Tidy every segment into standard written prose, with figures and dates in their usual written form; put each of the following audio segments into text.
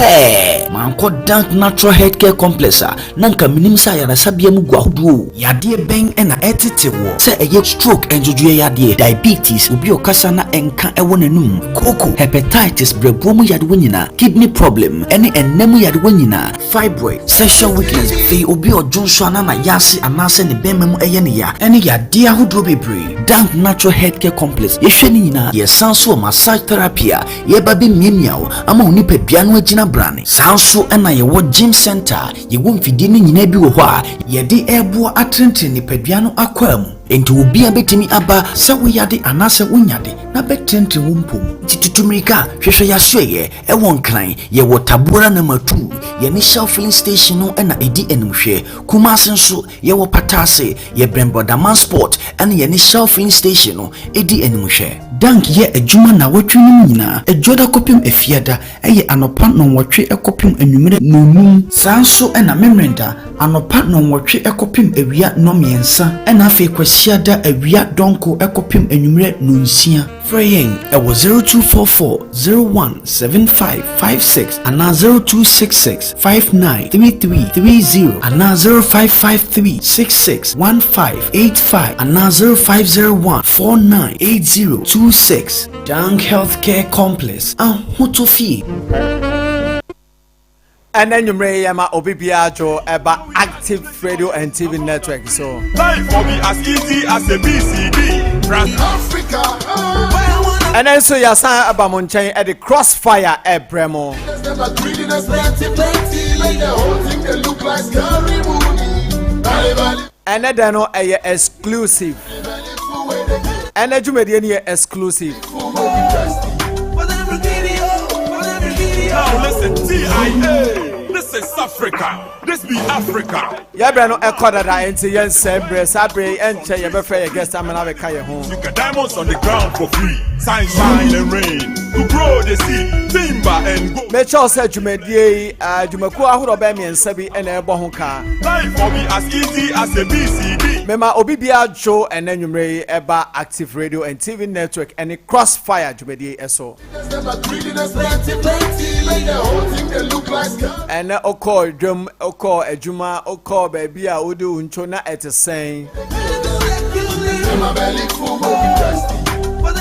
Hey, manko Dank Natural Healthcare Complex nanka minimsa ya nasabia mu gwahudu yade ben na etitewo se eye stroke enjojuye yade diabetes obi okasa na enka ewo nanum koko hepatitis brebuomu yade wonyina kidney problem ene enemu yade wonyina fibroid sexual weakness fe obi ojonso ana yase anase ne bememu eye ne ya ene yade ahudu bebre Dank Natural Healthcare Complex yehwe nyina ye sanso massage therapy ye babe miemiao ama oni pedua no agina brane sanso na ye wo gym center ye wo mfidi ne nyina bi wo ho a ye de ebo atrenten ne pedua no akwamu enti obi abetimi aba se wo yade anase wonyade na betrenten wo mpom titutumrika hwehwe yasoye ewon kran ye wo tabora na matu ye ni Shell filling station no na edi enimhwe Kumasi nso ye wo Patase ye Brembodaman sport and ye ni Shell filling station no edi enimhwe Dank ye adwuma na watwe no nyina ejoda kopim efiada eye anopa no watwe ekopim anwumere nonum sanso na memrenda anopa no watwe ekopim ewia no miensa na afi kwasiada awia donko ekopim anwumere nonsia Fraying was 0244-017556 and 0266-593330 and 0553-661585 and 0501-498026 Dank Healthcare Complex Hutofi. And then you may yama Obibiajo about Active Radio and TV Network. So life will be as easy as a BCD from Africa. And then so you say about Monchain at the Crossfire at Bremo. And then no exclusive. And then you made any exclusive. Now listen, TIA. This is Africa. This be Africa. Yeah, Brano, a quarter that into Yen Sabre, Sabre, and Chay, your birthday, guest, I'm another Kaya home. You got diamonds on the ground for free. Sunshine and rain. To grow the seed, timber and gold. Make sure said you made ye, Jumakua, who obey me and Sabi and Ebohonka. Life will be as easy as a BCD. Mema Obibia Joe and then you may Eba Active Radio and TV Network and a Crossfire to be SO. And Oko drum, Oko Ejuma, Oko baby, I would do Unchona at the same.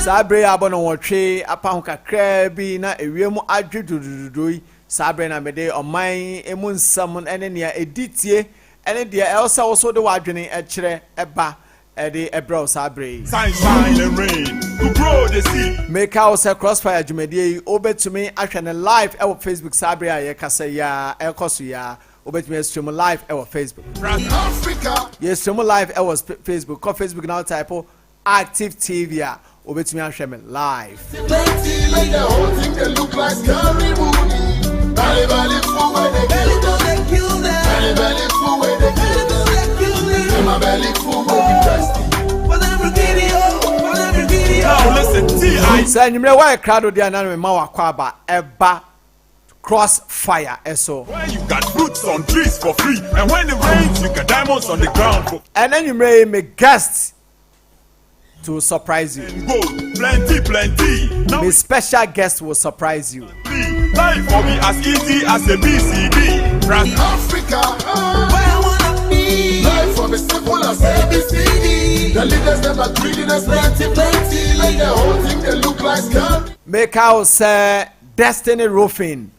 Sabre abono watche apanka krabi na ewiemu adwudududui sabre na mede oman emun samon ene ne editie ene de elsa also de wadwene ekire eba ede ebro sabre sunshine and rain to grow the seed make us Crossfire jumedie obetumi ahwe live e Facebook sabre aye kasa ya ekoso ya obetumi stream live e Facebook Africa yes stream live e Facebook ko Facebook now type Active TV obetumi ahwe me live now listen TI say nyimre why crowd dey na me ma wakwaba eba Crossfire so when you got fruits on trees for free and when it rains you got diamonds on the ground for and then nyimre me guest to surprise you. Gold, plenty. Now My special guest will surprise you. life will be as easy as a BCD from Africa. Where I wanna be. Life will be simple as ABCD. The leaders them are greediness, plenty. Like the whole thing they look like scam. Make house Destiny Roofing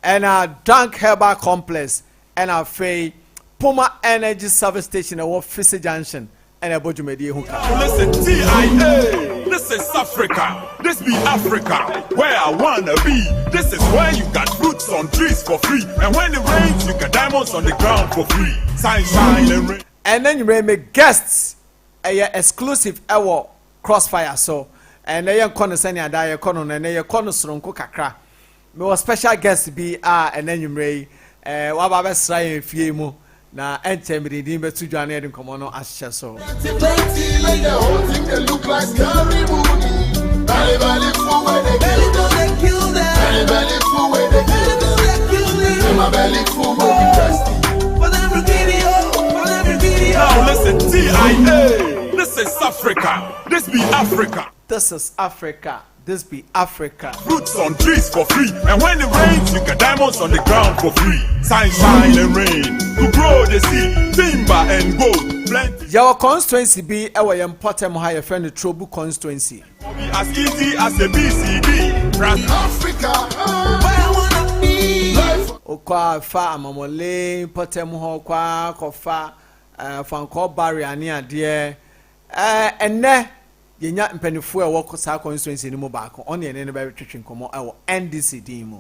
and Dank Herbal Complex and Faye Puma Energy Service Station at Fisi Junction. And a Bojumedi Huka. Listen, TIA. This is Africa. This be Africa. Where I wanna be. This is where you got fruits on trees for free. And when it rains, you got diamonds on the ground for free. Sunshine and rain. And then you may make guests exclusive our Crossfire so. And then you corner send your dia corner and then you corner strong kakra. Me was special guest be and then you may wababa sray fiemu. Na entemri di betu dwane de komo no ahye so Like the whole thing they look like scary movie. Bali full where they kill them. Bali full where they kill them. My belly full where they now listen, TIA. This is Africa. This be Africa. this is Africa. This be Africa. Fruits on trees for free, and when it rains, you get diamonds on the ground for free. Sunshine and rain to grow the seed, timber and gold. Plenty. Your constituency be our important higher friend the Trobu constituency. As easy as a BCD. Africa, where I wanna be. Okwa fa amamole potem ho kwa kofa fanko barrier ni ade enne yenya mpanifo e woko sa constituency ni mo baako on ye ne be twetwe nkomo e wo NDC din mu.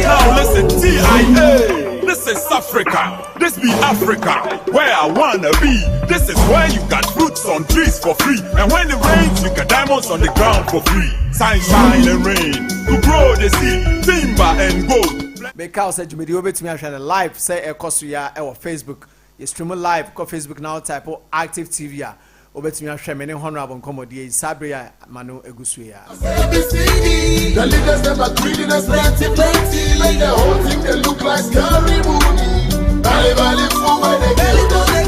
Now listen, TIA. This is Africa. This be Africa, where I wanna be. This is where you got fruits on trees for free, and when it rains, you got diamonds on the ground for free. Sunshine and rain to grow the seed, timber and gold. Because said me obetimi ahwe live say e koso ya e wo Facebook. You stream live ko Facebook now type Active TV a obetimi ahwe me ne honorable nkomodi Sabria Manu Egusu ya. The leaders them are greeding us plenty. Like the whole thing they look like scary movie. Bali fool where they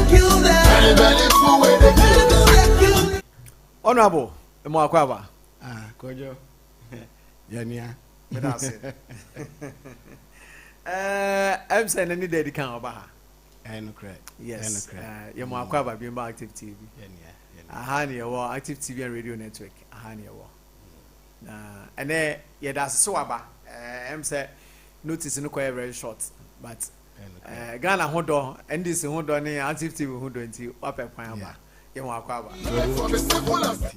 kill them. Bali fool where they kill them. Honorable Emo Akwaba. Kojo. Yania. That's it. I'm saying any day the can over. I know correct. Yes. Emo Akwaba being Active TV. Yania. Ahani wa Active TV and radio network. Ahani wa. And then yeah, that's so aba. I'm say notice no quite very short, but Ghana hodo NDC hodo ni Active TV hodo nti wape kwan aba. Ye mo akwa aba.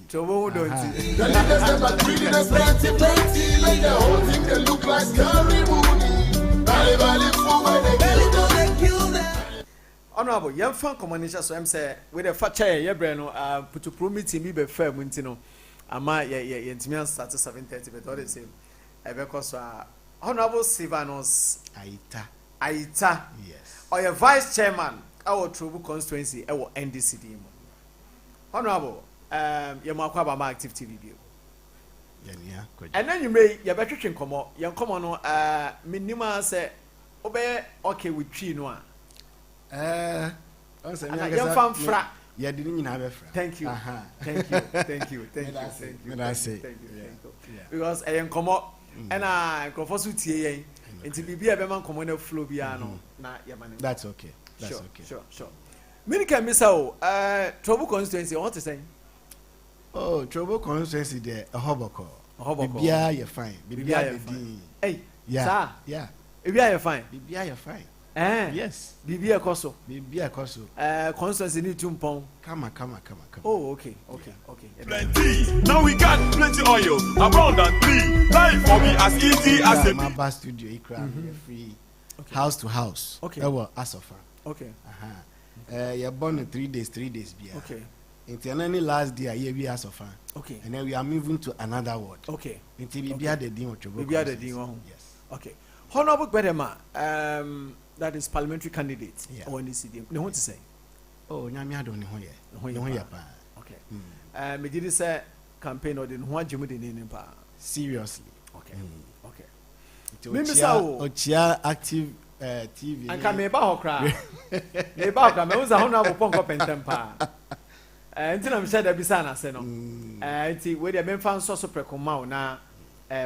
Chobo hodo nti. The leaders them are greeding us plenty. Like the whole thing they look like scary movie. Bali fool where they kill them. Honorable, young fan communication so I'm say with the facha ye bre no putupro meeting bi be fa mu nti no ama ye ntimi start 7:30 but all the same because Honorable Silvanus Aita Yes. or your vice chairman our Trobu constituency our NDC mu. Honorable ye mo akwa ba Active TV bio. Yania. Kojo. And then you may ye betwetwe nkomo ye nkomo no minima say obe okay with tree no a Also, young fan fra. Yeah, didn't have a friend. Thank you. Thank you. Because I am come up and I go for suit until be a man come on a flow piano. That's okay. Sure. Many can miss out Trouble constituency. What to say? Oh, Trouble constituency there, a hoboko. Yeah, you're fine. Hey, yeah. If you are fine. You're fine. Yes. Bibia Koso. Constance need to pong. Come. Oh, okay. Plenty. Now we got plenty oil, abundantly. Life for me as easy as a my bar studio, Ikra, free house to house. Okay. Well, Asofa. Okay. You're born in 3 days, beer. Okay. Until any last day, I be Asofa. Okay. And then we are moving to another ward. Okay. Until we be at the Dean of Trouble. We be at the Dean. Yes. Okay. Honorable Bedema, that is parliamentary candidate. Yeah. Or NDC. No one to say. Oh, Nyami, I don't know here. Okay. Me did say campaign or the one Jimmy in pa. Seriously. Okay. Ochia Active TV. And can me ba hokra. Me ba hokra. Me uza honorable ponko pentempa. Until I'm sure that bisa na say no. Until we dey men fan so prekoma na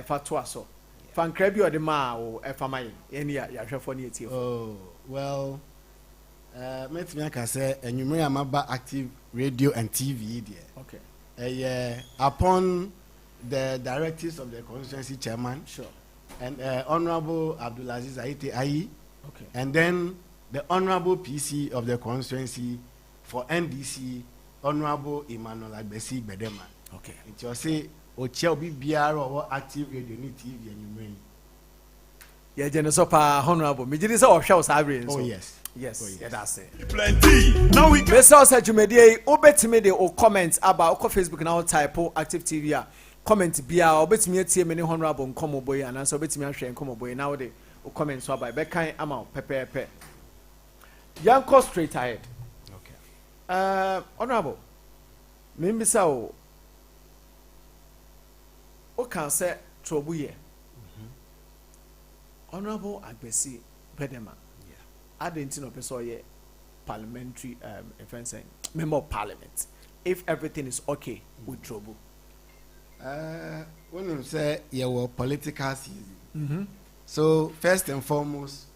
fatwa so. Fan krabi or the ma o efamai. Any ya hwefo na eti. Oh, well. Met me can say enumerate amaba Active radio and TV there. Okay. Upon the directives of the constituency chairman. Sure. And Honorable Abdulaziz Aite Ayi. Okay. And then the Honorable PC of the constituency for NDC, Honorable Emmanuel Agbesi Bedema. Okay. It will say Ochia be BR or Active radio ni TV and you mean. Yeah, Genosopa Honorable. Me did say or show Sabri. Oh yes. Yes, yeah, that's it. Plenty. Now we Mr. Also, you made a or comments about Facebook now type Active TV. Comment be our bet me a many honorable and come boy and answer bet me and share come boy nowadays. Or comments so by Beckine amount pepe. Young cost straight ahead. Okay. Honorable. Maybe so. O can say trouble ye. Honorable Agbesi Bedema. I didn't know person ye parliamentary member of parliament if everything is okay with Trobo? When you say your political season, so first and foremost,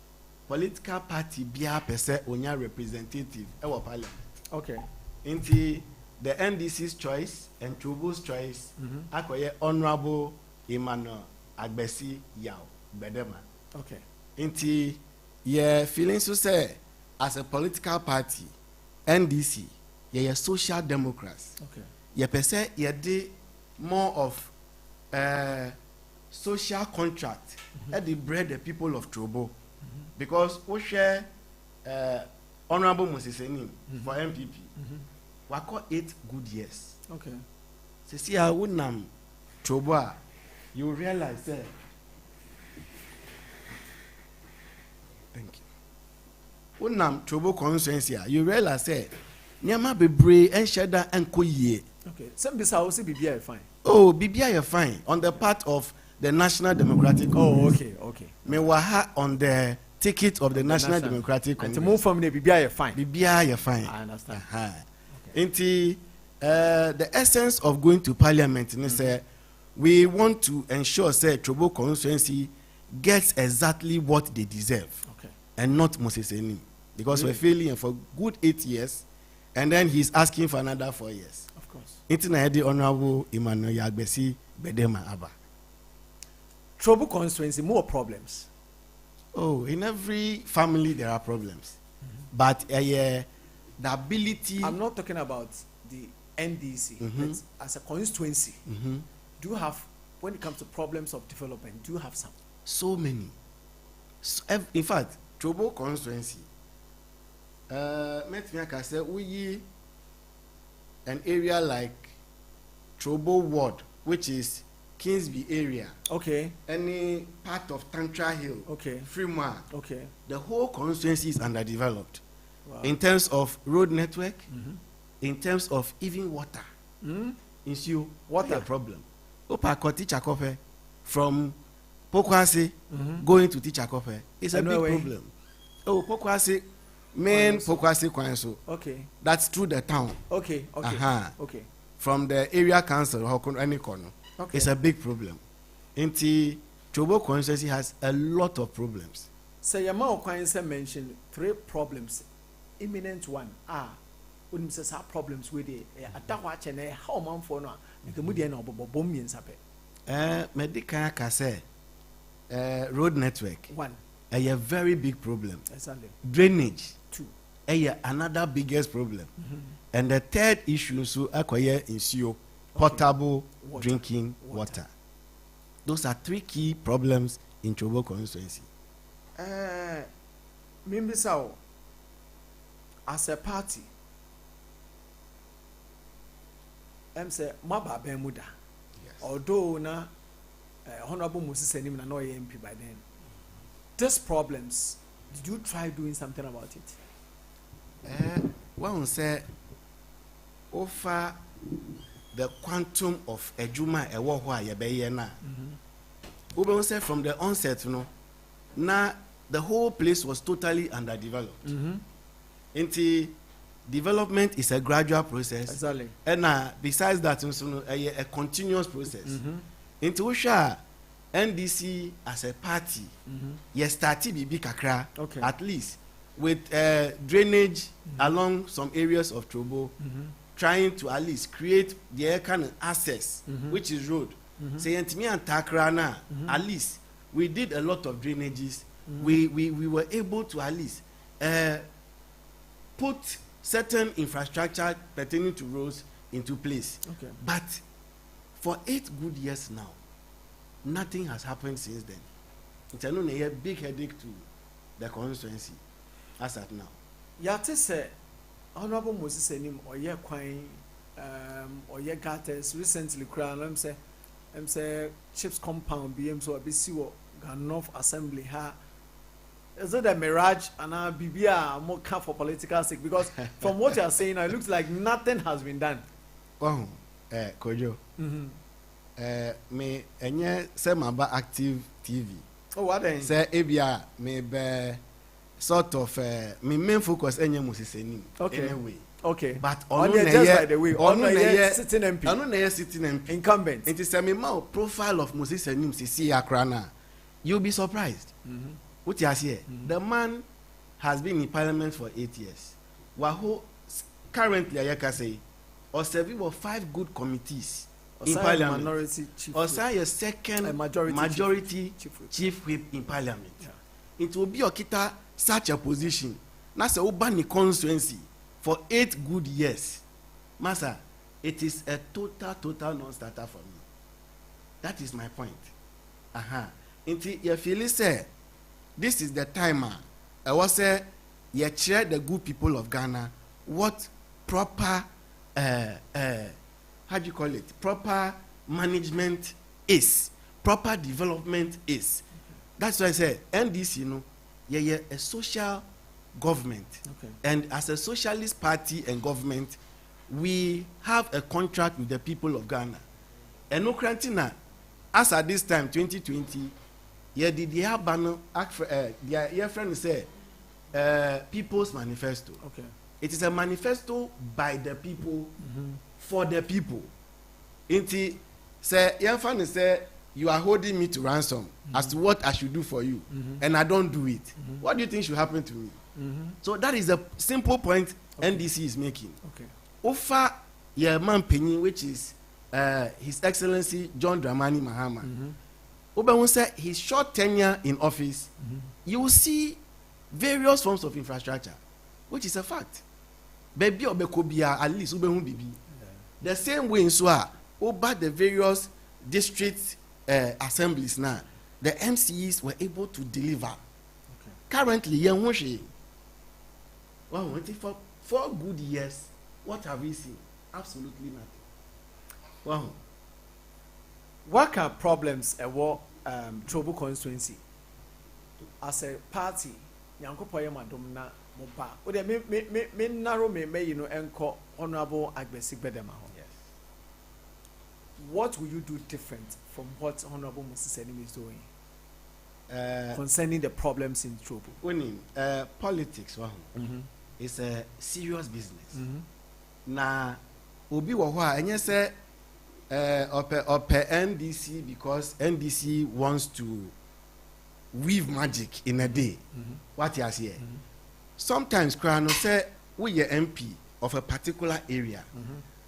political party be a person onya representative our parliament. Okay. Into the NDC's choice and Trobo's choice, akoye Honorable Emmanuel Agbesi Yao Bedema. Okay. Into your feelings to say as a political party, NDC, you're social democrats. Okay. Your person you de more of social contract at the bread the people of Trobo, because we share Honorable Moses Enim for MPP. We call 8 good years. Okay. So see how we nam Trobo, you realize that. Thank you. We nam Trobo constituency, you realize that. Nyama bebre and sheda and koye. Okay. Some bisa also BBI fine. Oh, BBI fine on the part of the National Democratic Congress. Oh, okay. Me waha on the ticket of the National Democratic And Congress. to move from the BBI fine. BBI fine. I understand. Into the essence of going to parliament, say we want to ensure say Trobo constituency gets exactly what they deserve, Okay. and not Moses Enim, because we're failing for good 8 years, and then he's asking for another 4 years. Of course. Into the Honorable Emmanuel Agbesi Bedema Aba. Trobo constituency more problems. Oh, in every family there are problems, but the ability. I'm not talking about the NDC, but as a constituency. Do you have, when it comes to problems of development, do you have some? So many. In fact, Trobo constituency. Met me I say we an area like Trobo ward, which is Kingsby area. Okay. Any part of Tantra Hill. Okay. Fremont. Okay. The whole constituency is underdeveloped. Wow. In terms of road network, in terms of even water. Issue Water. a problem. Opa Koti Chakope from Pokwase going to Tichakope is a big problem. Oh, Pokwase main Pokwase Kwanso. Okay. That's through the town. Okay. Okay. Okay. From the area council or any corner. Okay. It's a big problem. Inti Trobo constituency has a lot of problems. So Yama Okwanse mentioned 3 problems. Imminent one when says our problems with the watch and how man for no the Mudian or Bomian Sape. Medical Kase road network. 1. A very big problem. Exactly. Drainage. 2. Another biggest problem. And the third issue so acquire issue potable drinking water. Those are 3 key problems in Trobo constituency. Mimbisao as a party say Maba Bemuda. Although na Honorable Moses Enim na no MP by then. These problems, did you try doing something about it? One say offer the quantum of ejuma ewo ho ayebeye na. Ube say from the onset no na the whole place was totally underdeveloped. Into development is a gradual process. Exactly. And besides that, a continuous process. Into Usha, NDC as a party, yes, started BB Kakra, okay, at least with drainage along some areas of Trobo, trying to at least create the kind of access, which is road. Say, me and Takrana, at least we did a lot of drainages. We were able to at least put certain infrastructure pertaining to roads into place. Okay. But for 8 good years now, nothing has happened since then. It's a big headache to the constituency as at now. Yate say Honorable Moses Enim or ye quine or ye gutters recently crown say chips compound BM so abisi North Assembly ha. Is it a mirage and BBA more come for political sake? Because from what you are saying, it looks like nothing has been done. Oh, Kojo. Me enye say maba active TV. Oh, what then? Say ABA me be sort of me main focus enye Moses Enim. Okay. Anyway. Okay. But just by the way, sitting MP. Ono na sitting MP. Incumbent. It is a memo profile of Moses Anim Sisi Akrana. You'll be surprised. What you say? The man has been in parliament for 8 years. Waho currently I say or serving of 5 good committees in parliament. Minority chief. Or say a second majority chief whip in parliament. Yeah. It will be okita such a position. Na se ubani constituency for 8 good years. Masa, it is a total non-starter for me. That is my point. Inti you feel say this is the time I was say you share the good people of Ghana what proper how do you call it, proper management is, proper development is. That's why I say NDC, you know, yeah, a social government. Okay. And as a socialist party and government, we have a contract with the people of Ghana. And no Krantina, as at this time, 2020, yeah, the have banner, your friend say, People's Manifesto. Okay. It is a manifesto by the people, for the people. Inti say, your friend say, you are holding me to ransom as to what I should do for you, and I don't do it. What do you think should happen to me? So that is a simple point NDC is making. Okay. Ofa your man Penny, which is His Excellency John Dramani Mahama. Oba say his short tenure in office, you will see various forms of infrastructure, which is a fact. Baby obekobia at least ubehun bibi. The same way in Swa, over the various district assemblies now, the MCs were able to deliver. Okay. Currently, wow, for 4 good years, what have we seen? Absolutely nothing. Wow. What are problems at war Chobu constituency? As a party, Yanko Poyama Domna Mopa. Would me narrow me, you know, enco Honorable Agbesi Bedema. Yes. What will you do different from what Honorable Moses Enim is doing concerning the problems in Chobu? Winning politics, it's a serious business. Na obi wahwa enye say ope NDC because NDC wants to weave magic in a day. What you say? Sometimes Krano say we are MP of a particular area.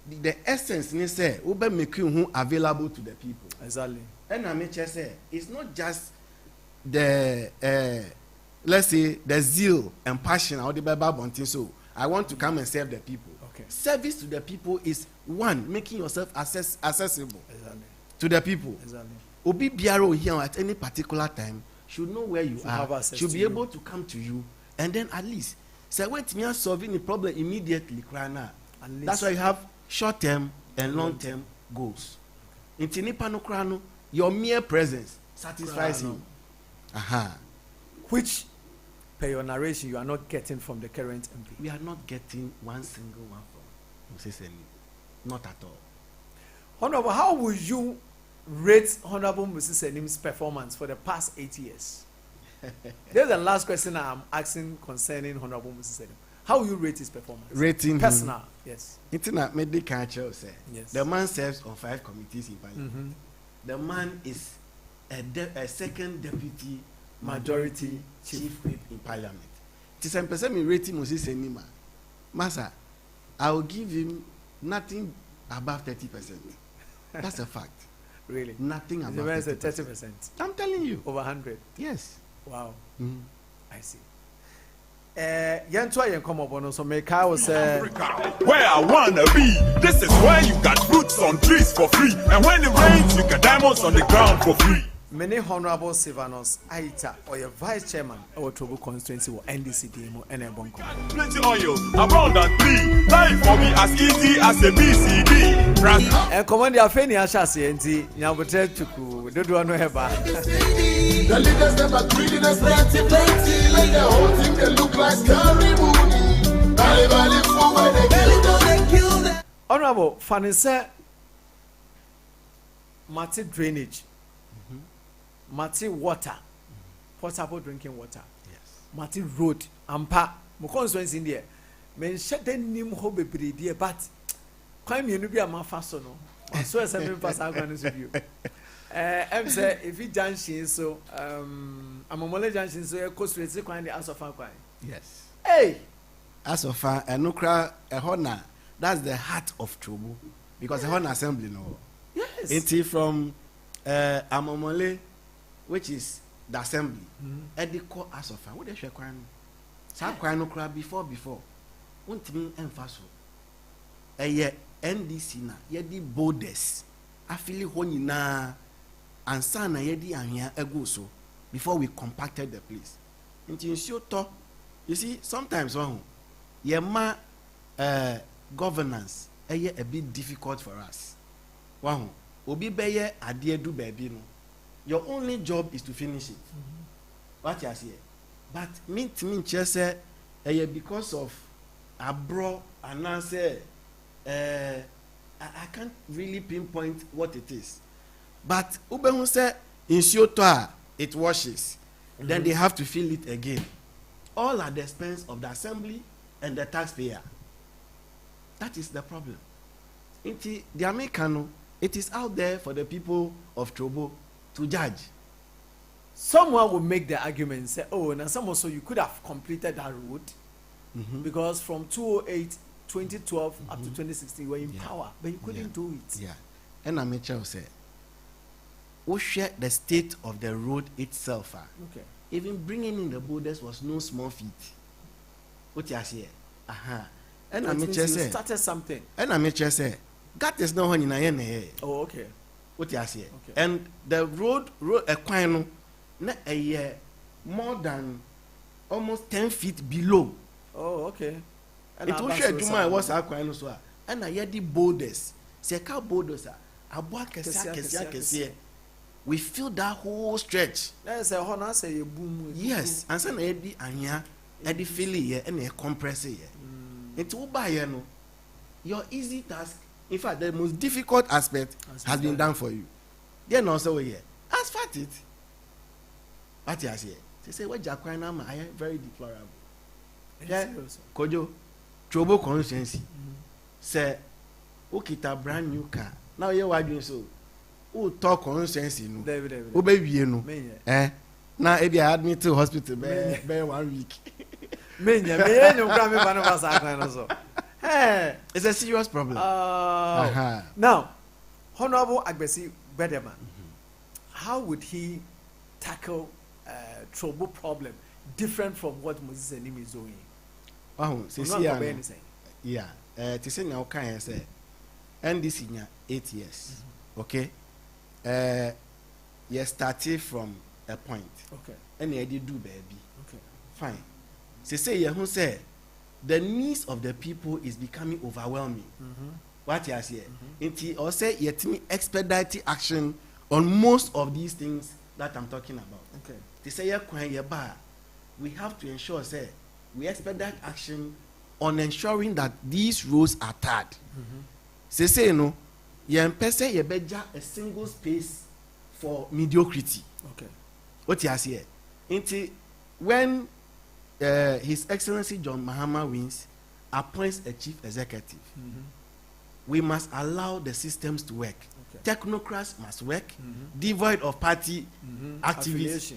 The essence ne say we be make you available to the people. Exactly. And I make say it's not just the let's say the zeal and passion or the Bible wanting so I want to come and serve the people. Okay. Service to the people is one, making yourself accessible to the people. Exactly. Obi Biaro here at any particular time should know where you are, should be able to come to you, and then at least say wait me solving the problem immediately. That's why you have short-term and long-term goals. In Tinipano Krano, your mere presence satisfies him. Which, per your narration, you are not getting from the current MP. We are not getting one single one from Moses Enim. Not at all. Honorable, how will you rate Honorable Moses Enim's performance for the past 8 years? There's the last question I'm asking concerning Honorable Moses Enim. How will you rate his performance? Rating personal, yes. Internet medical culture say yes. The man serves on 5 committees in parliament. The man is a second deputy majority chief whip in parliament. It is a person me rating Moses Enima. Masa, I will give him nothing above 30%. That's a fact. Really? Nothing above 30%. I'm telling you. Over 100? Yes. Wow. I see. So make house where I wanna be. This is where you got fruits on trees for free, and when it rains, you got diamonds on the ground for free. Many Honorable Silvanus Aita or your vice chairman or Tobu constituency or NDC DMO and Bonko. Plenty oil, abundantly. Life for me as easy as a BCD. And command your Feni Ashasi and T. Yabutet Tuku, don't do no heba. The leaders them are greedy, there's plenty. Like the whole thing, they look like scary movie. Bali for when they kill them. Honorable Fanise Mati drainage. Mati water, potable drinking water. Yes. Mati road, ampa. Mo constituency in there. menhyɛ da nim hɔ bebree deɛ but kwan mmienu bi a mafa so no so ɛsɛ memfa saa kwan no so bio ɛm sɛ ɛfi junction so Amomole junction so ɛkɔ straight kwan de Asɔfa kwan. Yes. Hey! Asɔfa ɛno kora ɛhɔ na that's the heart of Chobo because ɛhɔ na assembly no. Yes. Until from Amomole, which is the assembly, ɛde kɔ Asɔfa wo de hwɛ kwan no saa kwan no kora before wontimi ɛmfa so ɛyɛ NDC na yɛde borders afili hɔ nyinaa ansa na yɛde ahwea ɛgo so before we compacted the place nti nsuo tɔ you see sometimes yɛma governance ɛyɛ a bit difficult for us obi bɛyɛ adeɛ du baabi no your only job is to finish it what you say but me nkyerɛ sɛ ɛyɛ because of abro anaasɛ I can't really pinpoint what it is but ubehu say nsuo tɔ a it washes then they have to fill it again all at the expense of the assembly and the taxpayer. That is the problem. The Americano, it is out there for the people of Chobo to judge. Someone will make the argument say, oh, now some also you could have completed that road because from 2012 up to 2016 you were in power, but you couldn't do it. Yeah, and I'm sure say, we share the state of the road itself. Okay. Even bringing in the borders was no small feat. What you say? And I'm sure say started something. And I'm sure say that is not in a Oh, okay. What you say? Okay. And the road a na a year more than almost 10 feet below. Oh, okay. And it was share Juma was our quine so. And I had the borders. Say car borders are kesia. We feel that whole stretch. There's a honor say boom. Yes, and some Eddie Anya, Eddie Philly here and a compressor here. It's all by no. Your easy task, in fact, the most difficult aspect has been done for you. Then also here, asphalt it. What you say? They say what Jacquina I am very deplorable. Yeah, Kojo, Chobo constituency. Say, Okita brand new car. Now you're doing so. Who talk constituency no? Who baby you know? Now if you admit to hospital, be 1 week. It's a serious problem. Now, Honorable Agbesi Bederman, how would he tackle Chobo problem different from what Moses Enim is doing? Oh, yeah. To say now, can I say, NDC 8 years, okay? You started from a point, okay, and you did do baby, okay, fine. Say who say the needs of the people is becoming overwhelming. What you say? It or say yet me expedite action on most of these things that I'm talking about. okay. They say we have to ensure say we expedite action on ensuring that these roads are tarred. Say no, you say you beja a single space for mediocrity. Okay. What you say? Into when His Excellency John Mahama wins, appoints a chief executive. We must allow the systems to work. Okay. Technocrats must work, devoid of party activities.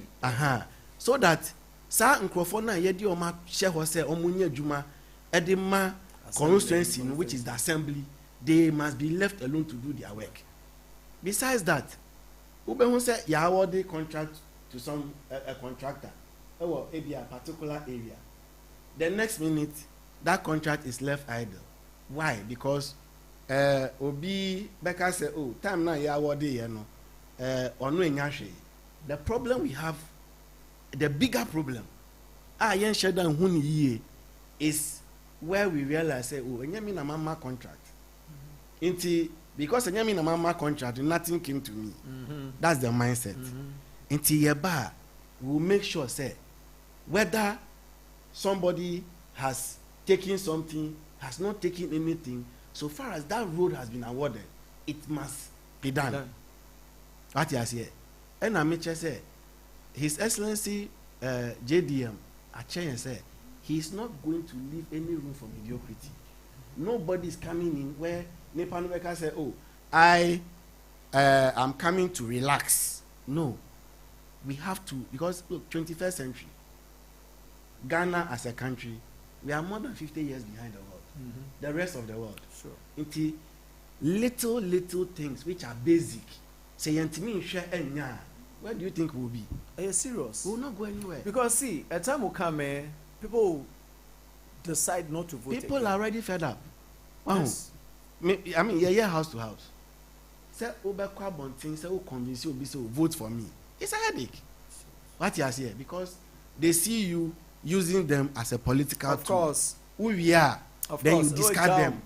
So that sa nkrofona yedi oma sheho se omunye juma edema constituency which is the assembly, they must be left alone to do their work. Besides that, Ubehun say ya award the contract to some a contractor. Or maybe a particular area. The next minute, that contract is left idle. Why? Because Obi Becca said, "Oh, time now you are there, no. The problem we have, the bigger problem, is where we realize, say, oh, and a mama contract. Because a mama contract, nothing came to me. That's the mindset. We'll make sure, say, whether somebody has taken something, has not taken anything, so far as that road has been awarded, it must be done. What you say? And I say, His Excellency JDM, Achen say, he's not going to leave any room for mediocrity. Nobody is coming in where Nepal America say, oh, I am coming to relax. No. We have to, because look, 21st century, Ghana as a country, we are more than 50 years behind the world. The rest of the world. Sure. Into little things which are basic. Say, where do you think we'll be? Are you serious? We'll not go anywhere. Because see, a time will come, people will decide not to vote. People again. are already fed up. Wow. Yes. I mean, yeah, house to house. Say, Obekwa Bontin, say, convince you, so vote for me. It's a headache. What you are here? Because they see you using them as a political Of tool. course. Who we are. Of Then course. you discard them.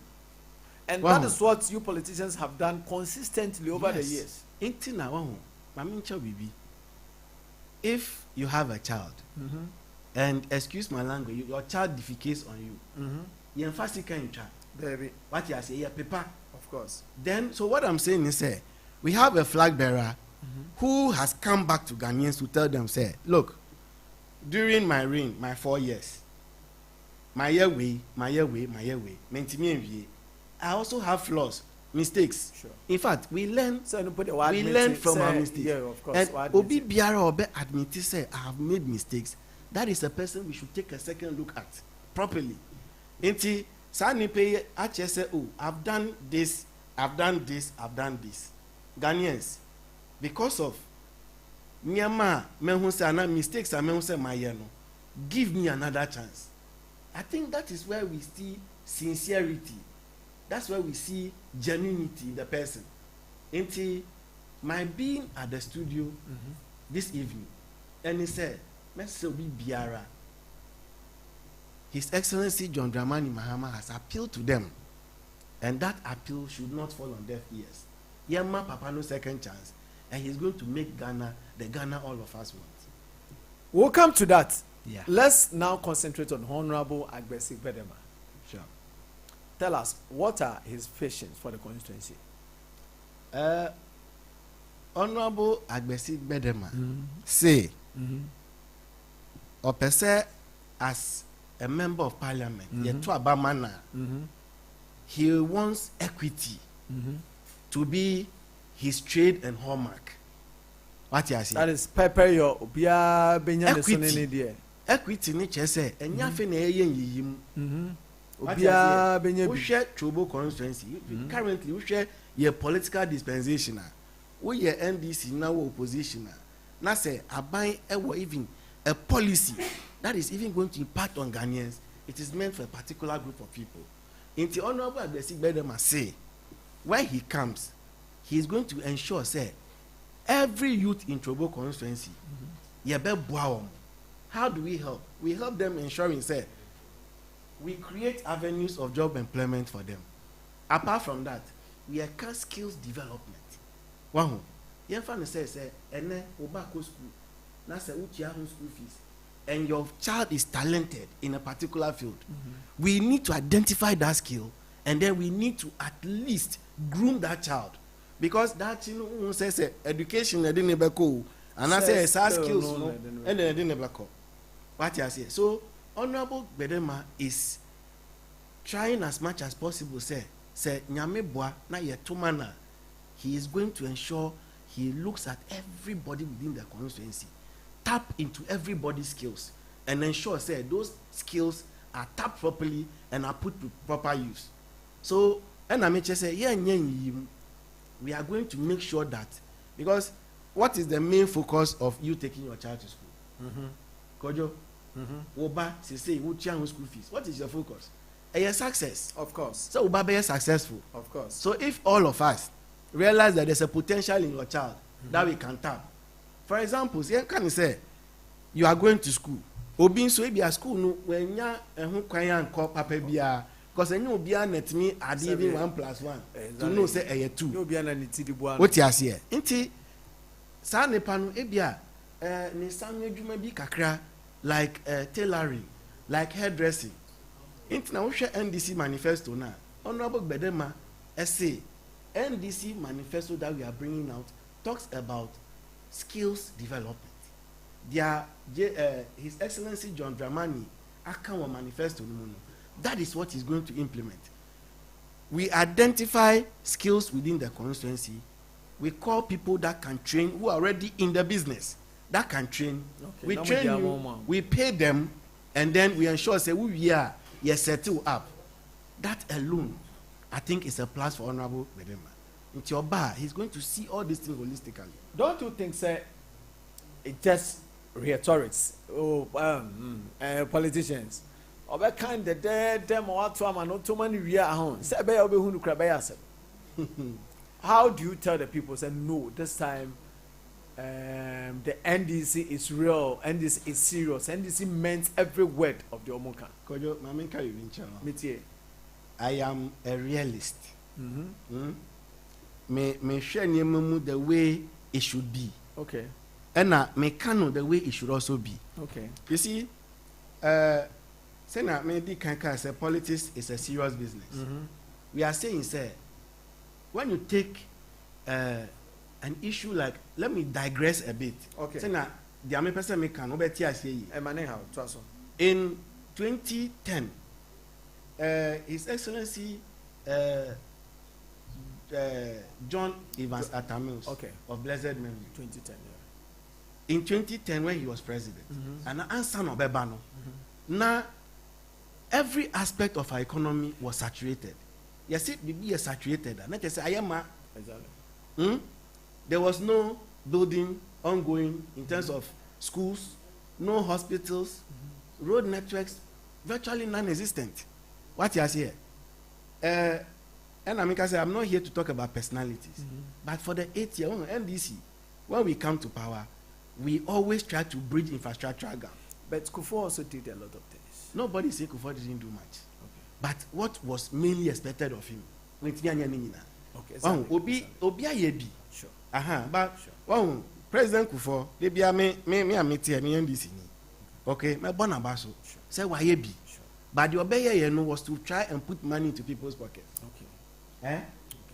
And Wow. that is what you politicians have done consistently over the years. Intina wahu, mamincha bibi. If you have a child, and excuse my language, your child defecates on you, you emphasis can child. Baby. What you say, yeah, paper. Of course. Then, so what I'm saying is, we have a flag bearer who has come back to Ghanaians to tell them, say, look, during my reign, my 4 years, my year way, I also have flaws, mistakes. Sure. In fact, we learn. So We learn from our mistakes. Yeah, of course. And What Obi admit it. Biara Obe admitted, say, I have made mistakes. That is a person we should take a second look at properly. Inti Sani pay say, oh, I've done this. Ghanaians, because of Myanmar, mistakes are my give me another chance. I think that is where we see sincerity. That's where we see genuinity in the person. Until my being at the studio this evening, and he said, Mr. Obi Biara, His Excellency John Dramani Mahama has appealed to them, and that appeal should not fall on deaf ears. Yema Papa no second chance, and he's going to make Ghana the Ghana all of us want. We'll come to that. Yeah. Let's now concentrate on Honorable Agbesi Gbedema. Sure. Tell us, what are his visions for the constituency? Honorable Agbesi Gbedema say, Opese as a member of parliament, he wants equity to be his trade and hallmark. What you say? That is pepper your Obia Benya Equity. Equity ni chese enya fe na eye yiyim. Obia Benya we share Chobo constituency. Currently we share your political dispensation. We your NDC now opposition. Na say aban ewo even a policy that is even going to impact on Ghanaians. It is meant for a particular group of people. In the Honorable Agbesi Gbedema say, when he comes, he is going to ensure, say, every youth in Chobo constituency, how do we help? We help them ensuring, say, we create avenues of job employment for them. Apart from that, we encourage skills development. One, you say, ene obako school, na se uchi school fees, and your child is talented in a particular field. We need to identify that skill, and then we need to at least groom that child, because that says education and I say skills and then what you say. So Honorable Gbedema is trying as much as possible. Say nyame boa na yetumana. He is going to ensure he looks at everybody within the constituency, tap into everybody's skills, and ensure say those skills are tapped properly and are put to proper use. So and I may just say we are going to make sure that, because what is the main focus of you taking your child to school? Kojo, Oba say school fees. What is your focus? A success. Of course. So Oba be successful. Of course. So if all of us realize that there's a potential in your child that we can tap. For example, can say you are going to school. Obi so be a school no when ya ehun kwan ya nko papa bia, because any obi net me add even 1+1 to know say eh 2. You obi na niti di bua. What you say? Nti sa nepa no ebia ni sanwe dwuma bi kakra like tailoring, like hairdressing. Nti na wo hwe NDC manifesto na Honorable Gbedema say NDC manifesto that we are bringing out talks about skills development. His Excellency John Dramani Aka manifesto no. That is what he's going to implement. We identify skills within the constituency. We call people that can train, who are already in the business, that can train. Okay, we train you, we pay them, and then we ensure say we are settled up. That alone, I think, is a plus for Honorable Bedema. Into your bar, he's going to see all these things holistically. Don't you think, sir, it just rhetorics? Politicians. Obe kind the dead them or to am no too many we are home. Say be obe hunu kra be yasem. How do you tell the people say no this time the NDC is real, NDC is serious, NDC meant every word of the Omoka? Kojo mamenka you in channel. Metie. I am a realist. Me share nyemamu the way it should be. Okay. And me kano the way it should also be. Okay. You see, say na me di kanka say politics is a serious business. We are saying say when you take an issue like, let me digress a bit. Okay. Say na the ame person me can obeti ase how in 2010 His Excellency John Evans Atta Mills of blessed memory 2010 in 2010 when he was president and answer no beba no na every aspect of our economy was saturated. Yes, it be saturated. And let us say ayama. Exactly. There was no building ongoing in terms of schools, no hospitals, road networks, virtually non-existent. What you say? And I say I'm not here to talk about personalities, but for the 8 year NDC, when we come to power, we always try to bridge infrastructure gap. But Kufuor also did a lot of things. Nobody say Kufuor didn't do much. Okay. But what was mainly expected of him? Okay. Exactly. Obi ayebi. Sure. But sure. President Kufuor, they be me NDC ni. Okay, me bona baso. Say wayebi. Sure. But the obey was to try and put money into people's pockets. Okay.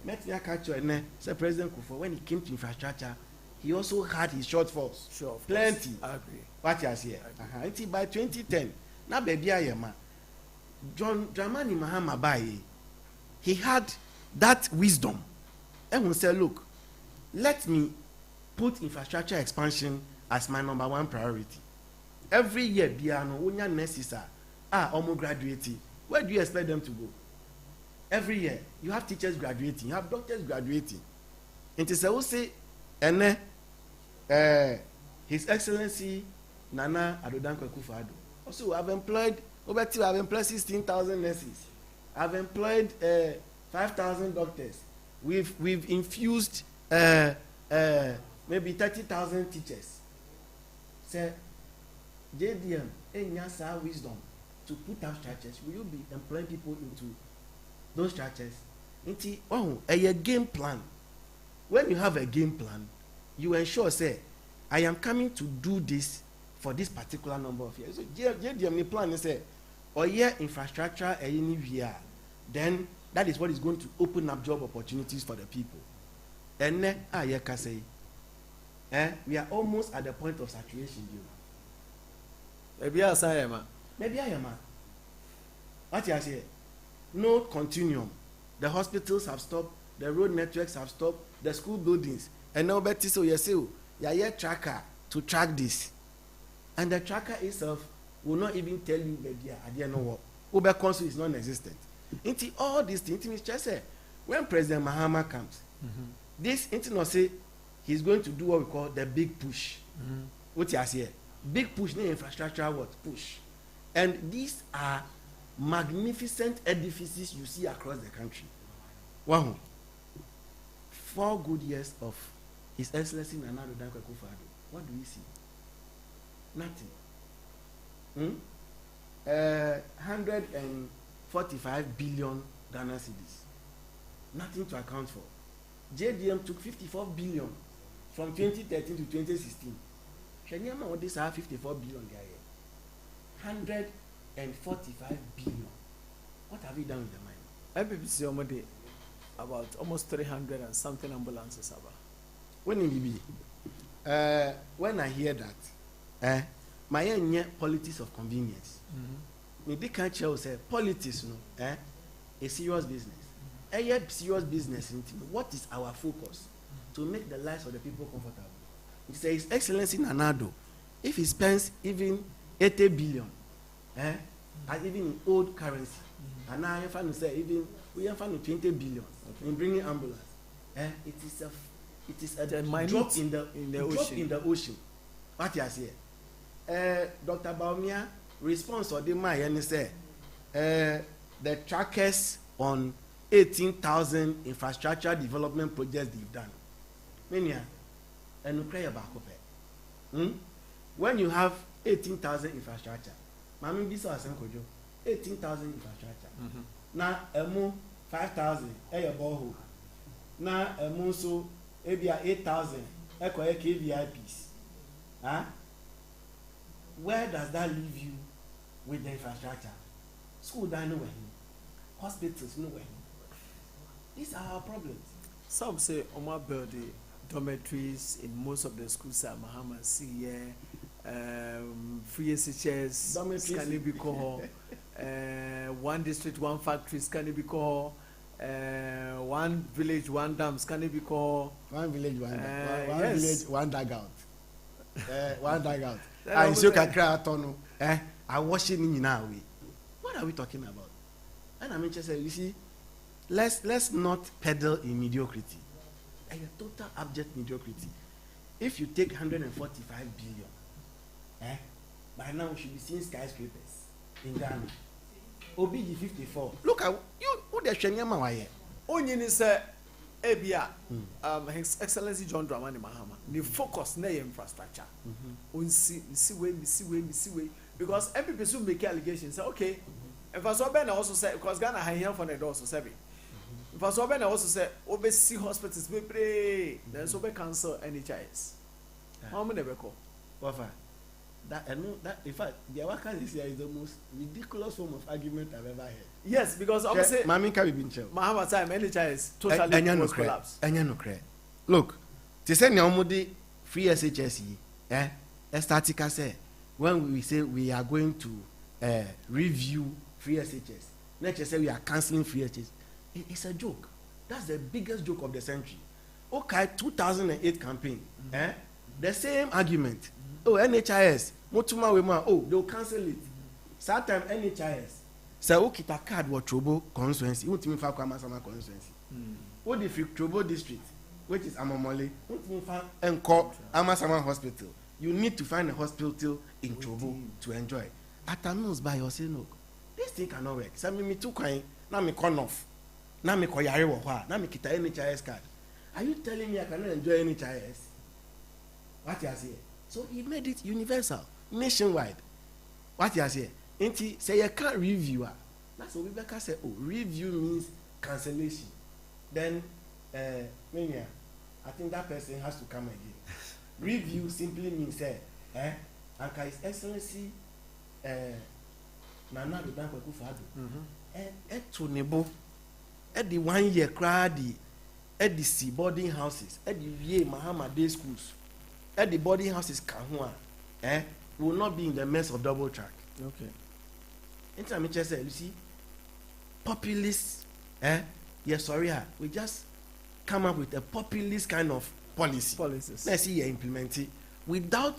Met ya catch you say President Kufuor, when he came to infrastructure, he also had his shortfalls. Sure. Plenty. I agree. What you say? Until by 2010, na baby ayema. John Dramani Mahama Baye, he had that wisdom. And we say, look, let me put infrastructure expansion as my number one priority. Every year, biano, unya nurses almost graduating. Where do you expect them to go? Every year, you have teachers graduating, you have doctors graduating. And it's also say, His Excellency Nana Addo Dankwa Akufo-Addo. Also, I've employed 16,000 nurses. I've employed 5,000 doctors. We've infused maybe 30,000 teachers. Say, JDM, any wisdom to put up structures. Will you be employing people into those structures? A game plan. When you have a game plan, you ensure, say, I am coming to do this for this particular number of years. So JDM plan is say, or infrastructure anywhere, then that is what is going to open up job opportunities for the people. And then we are almost at the point of saturation. Maybe I am. What you say? No continuum. The hospitals have stopped. The road networks have stopped. The school buildings. And now Betty so you say, you tracker to track this. And the tracker itself will not even tell you maybe I didn't know what. Uber Council is non-existent. Into all these things, it's just say when President Mahama comes, this not say he's going to do what we call the big push. What you say? Big push, no infrastructure, what push. And these are magnificent edifices you see across the country. Wow. 4 good years of His Excellency Nana Addo Dankwa Akufo-Addo. What do we see? Nothing. 145 billion Ghana cedis. Nothing to account for. JDM took 54 billion from 2013 to 2016. Shenyama what this are 54 billion there. 145 billion. What have you done with the money? MPPC Omode about almost 300 and something ambulances about. When I hear that, my politics of convenience. me can't tell say politics no a serious business. A serious business. What is our focus? To make the lives of the people comfortable. It says His Excellency Nanado, if he spends even 80 billion, and even in old currency, and now I'm to say even we are finding 20 billion in bringing ambulance, it is a drop in the ocean. What you say? Dr. Baumia response or the my and say the trackers on 18,000 infrastructure development projects they've done. Mania, and you pray about it. When you have 18,000 infrastructure, Mami Bisa Sankojo, 18,000 infrastructure. Now, a more 5,000, a borehole. Now, a more so, maybe 8,000, a KVIPs. Where does that leave you with the infrastructure? School down nowhere, hospitals nowhere. These are our problems. Some say Omar building dormitories in most of the schools at Mahama CE, free SHS, can it be called? One district, one factory, can it be called? One village, one dam, can it be called? One village, one dam. One yes. village, one dugout. One dugout. I shook a crowd on. I wash it in now. What are we talking about? And I mean, just say, you see, let's not peddle in mediocrity. A total abject mediocrity. If you take 145 billion, by now we should be seeing skyscrapers in Ghana. OBG 54. Look at you. Who the Shenyama waye? Only say, Ebia, His Excellency John Dramani Mahama. The focus na infrastructure. See way. Because every person make allegations. Say okay. If I saw Ben also say because Ghana high here for the door so say. If I saw Ben also say oversee hospitals we pray. Then so be cancel NHIS. How many never call? Wafa. That in fact the Awaka this year is the most ridiculous form of argument I've ever heard. Yes, because I say Mami can be binchel. Mahama time NHIS totally collapse. Enya no cre. Look, they say na omudi free SHS statica say when we say we are going to review free SHS. Next year say we are cancelling free SHS. It's a joke. That's the biggest joke of the century. Okay, 2008 campaign. The same argument. Oh, NHIS. Motuma Wema. Oh, they'll cancel it. Sometime NHIS. Say, oh, kita card what Trobo constituency. Won't me find Kwamasama constituency. What if Trobo district, which is Amamole, won't me find Enko Amasama hospital. You need to find a hospital in Trobo to enjoy. At a meals by your say no. This thing cannot work. Say me too kind. Now me con off. Now me koyare wa. Now me kita NHIS card. Are you telling me I cannot enjoy NHIS? What you say? So he made it universal, nationwide. What you say? Inti say you can't review. That's what Rebecca said. Oh, review means cancellation. Then, Mania, I think that person has to come again. Review simply means and His Excellency Nana Adan Akufo-Addo to nebo at the 1 year crowd at the sea boarding houses at the VA Mahama Day schools at the boarding houses Kahua will not be in the mess of double track. Okay. Intermittent say you see populist yes sorry we just come up with a populist kind of policies. Let's see you implement it without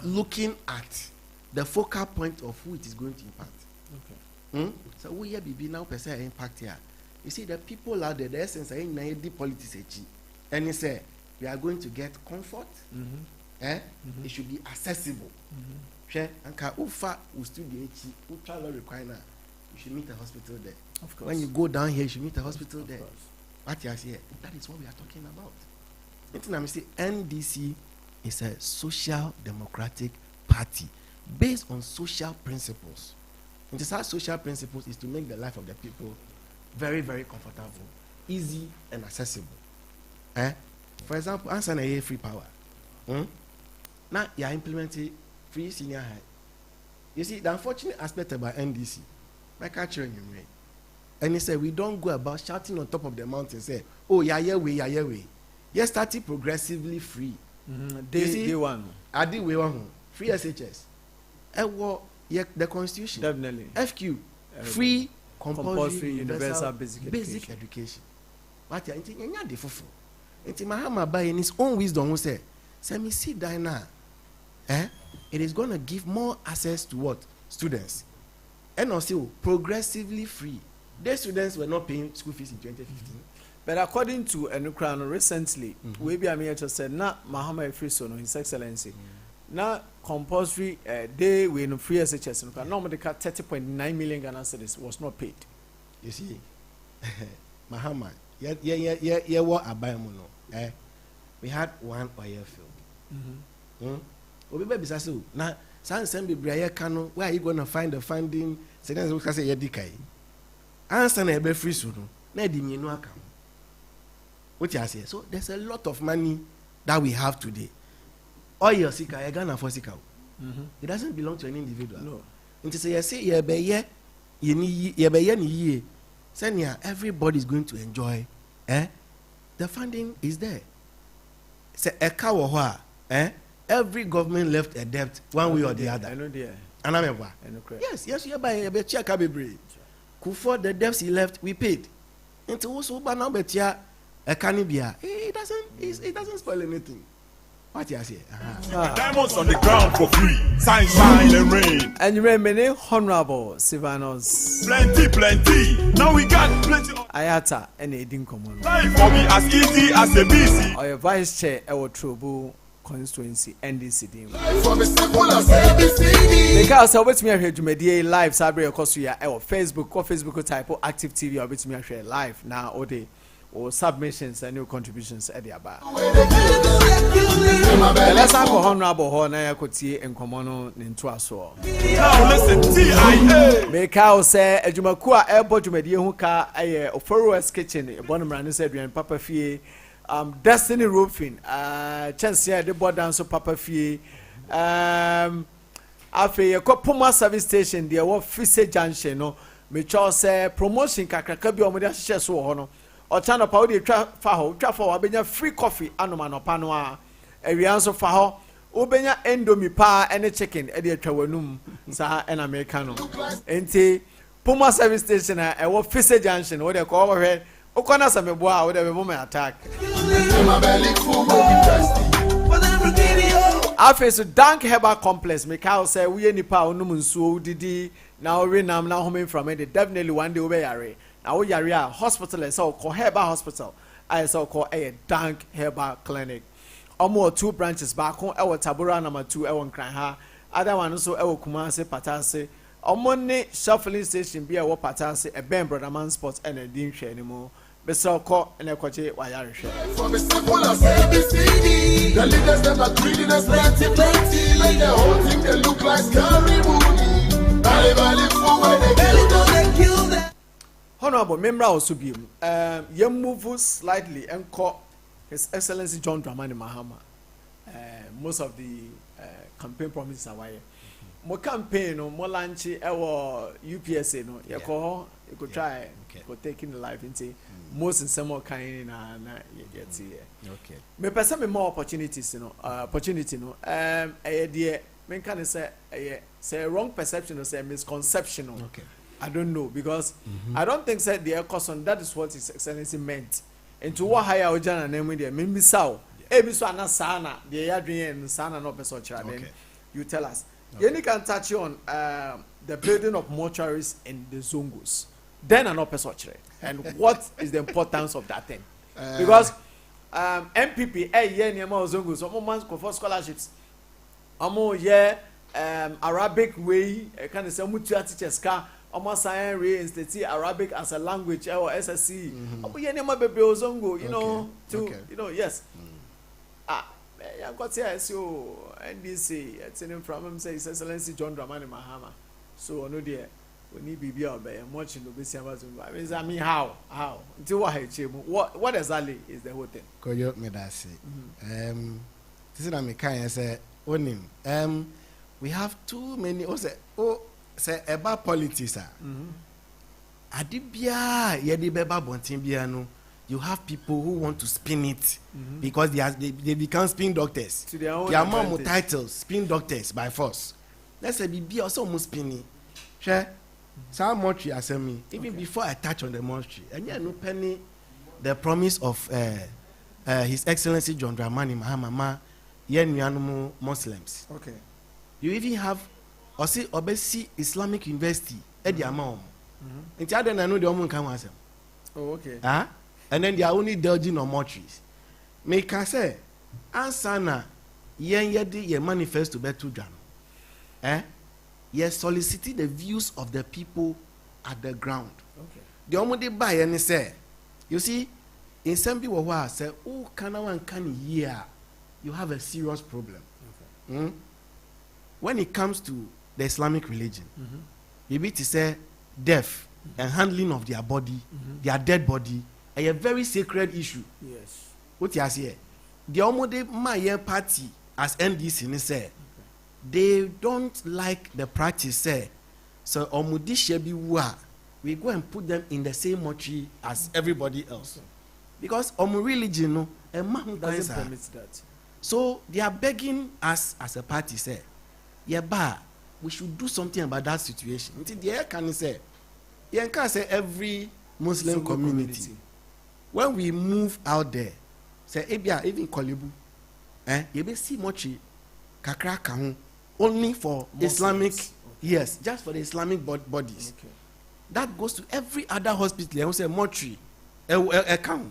looking at the focal point of who it is going to impact. Okay. So we here be now per se impact here. You see the people out there, the essence are in the politics and they say we are going to get comfort. It should be accessible. Anka ufa ustudio travel require you should meet a hospital there. Of course. When you go down here, you should meet a hospital there. What you see, that is what we are talking about. I say NDC is a social democratic party based on social principles. And this social principles is to make the life of the people very, very comfortable, easy, and accessible. For example, answer a free power. Now you are implementing free senior high. You see, the unfortunate aspect about NDC, my culture in you, and he said we don't go about shouting on top of the mountain, say, oh, yeah, way. Yes, starting progressively free. Day one. I did we want free SHS. Yeah, the constitution. Definitely. FQ, free compulsory universal basic education. What you think? You the fufu. It's Mahama by in his own wisdom who say, "Say me see Diana, it is going to give more access to what students, and also progressively free. The students were not paying school fees in 2015." But according to Enukrano recently, we be a just said, "Na Mahama Friso, His Excellency, na compulsory day we no free SHS. Normally, 30.9 million Ghana cedis was not paid." You see, Mahama, yeah, what abayamuno? We had one oil field. Obi baby sasu na san be briya kano. Where are you going to find the funding? Say we say ye dikai. Answer na ebe free so no. Na di nyenu aka. What you say? So there's a lot of money that we have today. Oil sika, ye Ghana for sika. It doesn't belong to an individual. No. Until say ye be ye ni ye. Senya, everybody is going to enjoy. The funding is there. Say a cow every government left a debt one way or the other. I know there. And I'm yes, you buy a check Kufo, the debts he left, we paid. Into also banana betia a canibia. It doesn't spoil anything. What you say? Diamonds on the ground for free. Sunshine and rain. And you remember Honorable Sivanos. Plenty. Now we got plenty of Ayata and Edin Common. life for me as easy as a BC. Or your vice chair, our trouble constituency, NDC. For me simple as ABCD. Because I bet me here to media live Sabre across here or Facebook type or Active TV or bet me share live now all day. Or submissions and new contributions at the bar. Let's have a honorable honor could see in common into us all. Now listen, TIA. Make out say a Jumakua airport to Media Huka, a Forest kitchen, a Bonham said, and Papa Fee, Destiny Roofing, Chance the board dance of Papa Fee, Afe, a Puma service station, the award Fise Junction, no, Mitchell say promotion Kakakabi or Media Chess or Ochano Paudi Trafo, Abenya free coffee, Anomano Panoa, a Rianso Faho, Ubenya Endomi Pa, and a chicken, Eddie Trawanum, Sa and Americano. Ente Puma service station, a what Fisse Junction, what they call overhead, Okona Sameboa, whatever moment attack. I face a dank herbal complex. Mikhail said, we any power, Numunsu, Didi, now Renam, now home from it, definitely one day away. Now we are hospital is so called Herbal Hospital. I so called a dank herbal clinic. Almost 2 branches back home. Our Tabura number 2. Our Kranha. Other one also our Kumase Patase. Our money shuffling station be our Patase. A Ben Brother Man Sports and a didn't share anymore. Beso call and a coche wire share. For me simple as ABCD. The leaders them are greedy, there's plenty. Like the whole thing they look like scary movie. Valley for when they kill them. Honorable member also be you move slightly and call His Excellency John Dramani Mahama. Most of the campaign promises are why. More campaign or more lunch or UPSA no. You call you could try for taking the life into most in some more kind get here. Okay. Me person me more opportunities opportunity no. Idea men can say wrong perception or say misconception. Okay. I don't know because I don't think said the caution that is what His Excellency meant. And to what higher Ojana name with them, maybe so. Ebiso ana sana, the Adrian sana no person then you tell us. You can touch on the building of mortuaries in the Zongos. Then an person and what is the importance of that thing? Because MPP Zongos, almost for scholarships. Arabic way, kind of say mutual teachers car. Almost science reinstitute Arabic as a language or SSC. You know, yes. I got here, so NDC, it's in from him, say His Excellency John Dramani Mahama. So, no, dear, we need to be out there watching the BC. I mean, how? Until what exactly is the whole thing? Koyo Medasi. This is a mechanic, say, we have too many, say about politics. Adibia yedi beba bontimbia no. You have people who want to spin it because they become spin doctors. They are more titles, spin doctors by force. let's say be also almost spinning share some mortuary assembly even before I touch on the mortuary and yeah no penny the promise of His Excellency John Dramani Mahama yen Muslims. Okay. You even have Obesi Islamic University at the amount. In Chad, I know the woman can answer. Oh, okay. And then they are only dodging on mortuaries. Make I say, Ansana, yen yedi ye manifesto betu jam. Yes, solicit the views of the people at the ground. Okay. The only buy any say, you see, in some people who say, oh, can one can year, you have a serious problem. Okay. When it comes to the Islamic religion, you need to say death and handling of their body, their dead body, a very sacred issue. Yes. What you say? The Omode Maye party as NDC say, they don't like the practice say, so Omudi Shebi Wa, we go and put them in the same mortuary as everybody else. Because Omu religion no, a man doesn't permit that. So they are begging us as a party say, yeah, but we should do something about that situation. Until the air can say, yeah, can say every Muslim community. When we move out there, say Ebia even Kolibu, you may see much kakra kahun only for Muslims. Islamic, yes, just for the Islamic bodies. Okay. That goes to every other hospital. I will say mortuary, account.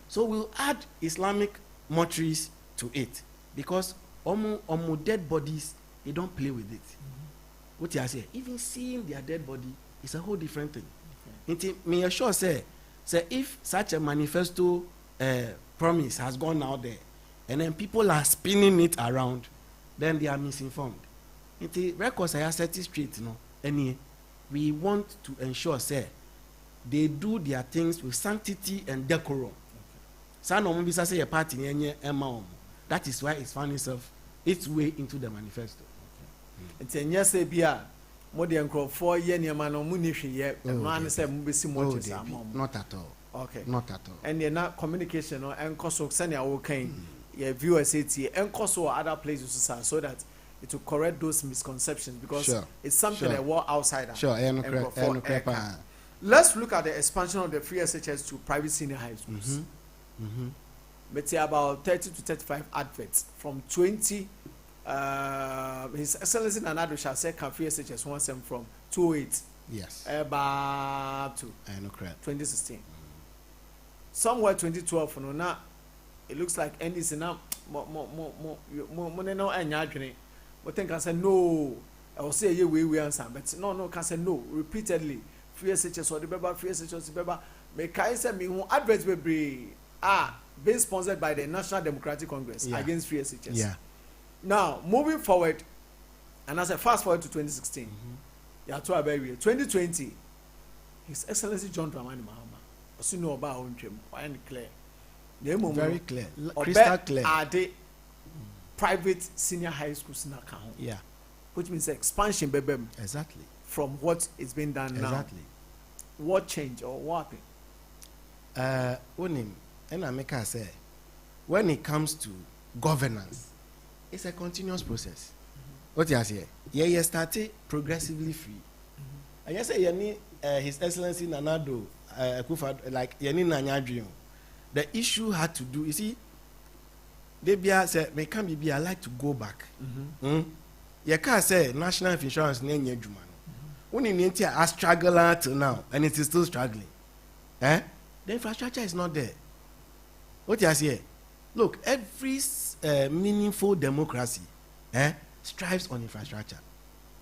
So we'll add Islamic mortuaries to it because omu dead bodies, they don't play with it. What you say? Even seeing their dead body is a whole different thing. Okay. Me assure say if such a manifesto promise has gone out there, and then people are spinning it around, then they are misinformed. The records I set it straight, and we want to ensure say they do their things with sanctity and decorum. Some say a party that is why it's found itself its way into the manifesto. It's a yes, more than 4 years, no munition yet. Man said, not at all. Okay, not at all. And they're not communication and cost of sending our kind. Yeah, viewers and cost or other places so that it will correct those misconceptions because it's something that we're outsider. Sure, let's look at the expansion of the free SHS to private senior high schools. Let's say about 30 to 35 adverts from 20. His Excellency Nana shall say can free SHS wants them from 2008. Yes. About to 2016. Somewhere 2012. No, now it looks like NDC now more no any. But then can say no. I will say yeah we answer, but no can say no repeatedly. Free SHS or the beba free SHS the beba. Make I say me who adverts be being sponsored by the National Democratic Congress against free SHS. Yeah. Now, moving forward, and as I fast forward to 2016, 2020, His Excellency John Dramani Mahama, also know about own dream, clear. Very clear, crystal clear. Are they private senior high schools now? Yeah. Which means expansion, baby. Exactly. From what is being done now. Exactly. What change or what happened? And I make her say, when it comes to governance, it's a continuous process. What you say? Yeah, started progressively free. I just say, His Excellency Nanado, Akufo, like Nanyadrium. The issue had to do. You see, they said, "Me can be. I like to go back." You can't say national insurance name Jumano. When in India, I struggle till now, and it is still struggling. The infrastructure is not there. What you say? Look, every meaningful democracy strives on infrastructure.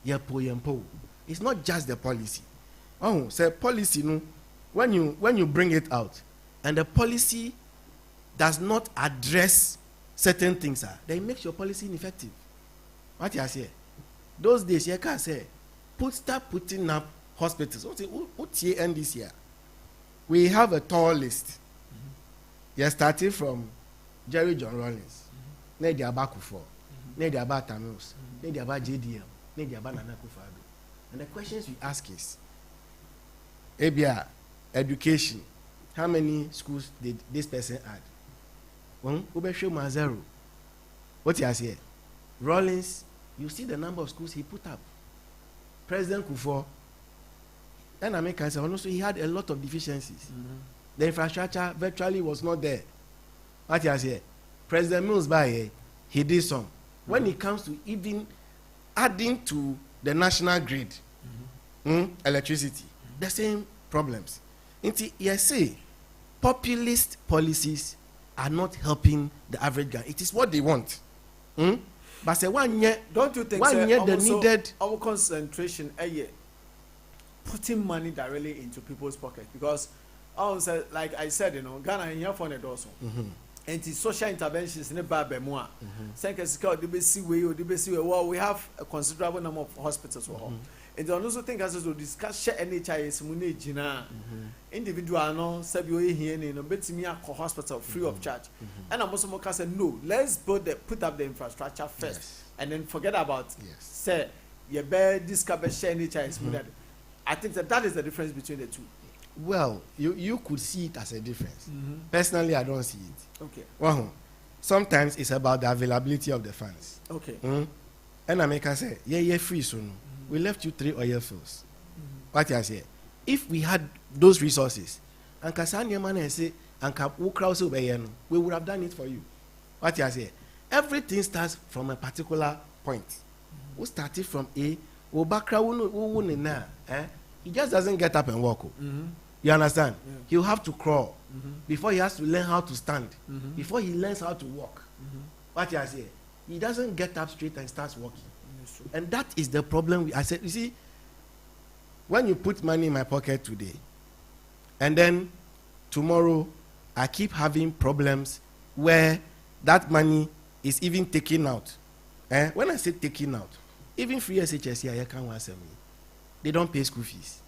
Yempo. It's not just the policy. Oh, say policy, no. When you bring it out, and the policy does not address certain things, then it makes your policy ineffective. What you say? Those days, you can say, start putting up hospitals. What's here and this year? We have a tall list. You're starting from Jerry John Rawlings, Nedi Abakufo, Nedi Abba Tamils, Nedi Abba JDM, Nedi Abba Nana Akufo-Addo. And the questions we ask is, ABR, education, how many schools did this person add? One, Ubesho Zero. What you say? Rawlings, you see the number of schools he put up. President Kufuor, and America said also he had a lot of deficiencies. The infrastructure virtually was not there. What you say? President Mills he did some. When it comes to even adding to the national grid electricity, the same problems. Yes, say populist policies are not helping the average guy. It is what they want. But say 1 year, don't you think 1 year they needed our concentration putting money directly into people's pockets, because like I said, Ghana in here for the also. And the social interventions in the Babemua. Well, we have a considerable number of hospitals. And I also think as to discuss NHIS Munejina individual no Sabi here in a bit me hospital free of charge. And I'm also said no, let's put up the infrastructure first and then forget about say you bear discover NHIS Muned. I think that is the difference between the two. Well, you could see it as a difference. Personally, I don't see it. Okay. Well, sometimes it's about the availability of the funds. Okay. And America say, yeah, free soon. We left you 3 oil fields. What I say? If we had those resources, and Kasanya man say, and we would have done it for you. What I say? Everything starts from a particular point. We started from A. He just doesn't get up and walk. You understand? Yeah. He'll have to crawl before he has to learn how to stand. Before he learns how to walk. What I say? He doesn't get up straight and starts walking. And that is the problem. I said, you see, when you put money in my pocket today, and then tomorrow I keep having problems where that money is even taken out. When I say taken out, even free SHS here, can't answer me. They don't pay school fees.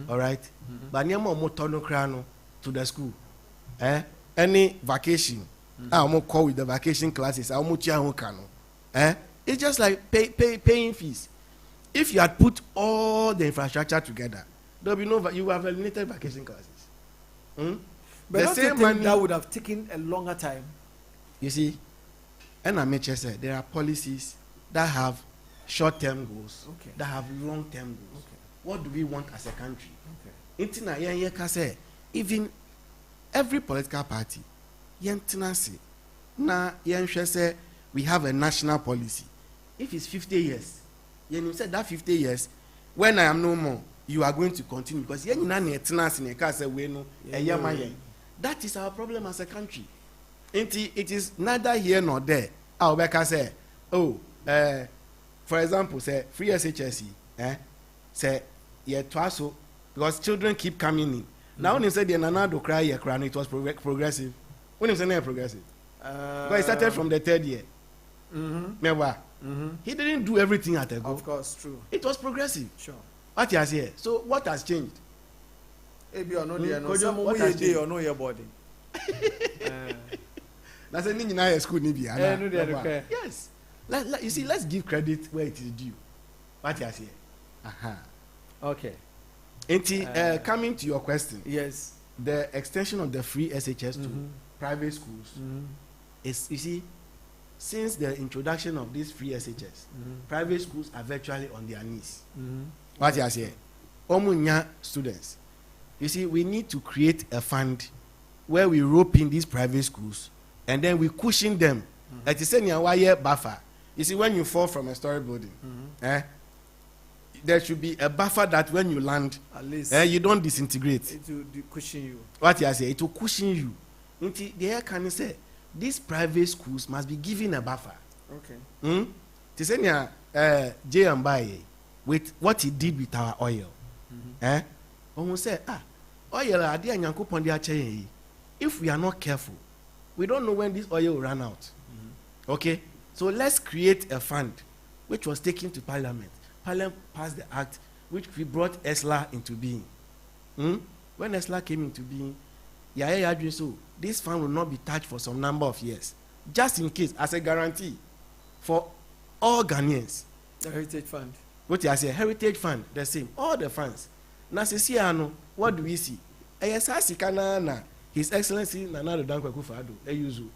All right? But near more to the school. Any vacation, I'm call with the vacation classes. It's just like paying fees. If you had put all the infrastructure together, there'll be no, you have eliminated vacation classes. But the same money that would have taken a longer time. You see, and I said there are policies that have short-term goals, that have long-term goals. What do we want as a country? Even every political party, we have a national policy. If it's 50 years, you said that 50 years, when I am no more, you are going to continue. Because that is our problem as a country. It is neither here nor there. Say, for example, say free SHSE, say twaso, because children keep coming in. Now when you say the Nanado cry, it was progressive. When you say not progressive, because it started from the 3rd year. He didn't do everything at a go. Of course, true. It was progressive. Sure. What he has here. So what has changed? What has changed? Or know your body. That's a school. Yes. You see, let's give credit where it is due. What he has here. Okay. Coming to your question. Yes. The extension of the free SHS to private schools is, you see, since the introduction of this free SHS, private schools are virtually on their knees. What you say? Omunya students. You see, we need to create a fund where we rope in these private schools and then we cushion them. Like you say, near buffer. You see, when you fall from a story building, there should be a buffer that when you land, at least you don't disintegrate. It will cushion you. What you say? It will cushion you. The air can say these private schools must be given a buffer. Okay. To say near J and Baye with what he did with our oil. Almost say oil idea nyanko. If we are not careful, we don't know when this oil will run out. Okay, so let's create a fund which was taken to Parliament. Parliament passed the act which we brought ESLA into being. When ESLA came into being, so this fund will not be touched for some number of years, just in case, as a guarantee for all Ghanaians. The Heritage Fund. What I say, Heritage Fund, the same, all the funds. Now, what do we see? His Excellency Nana Dankwa Akufo-Addo,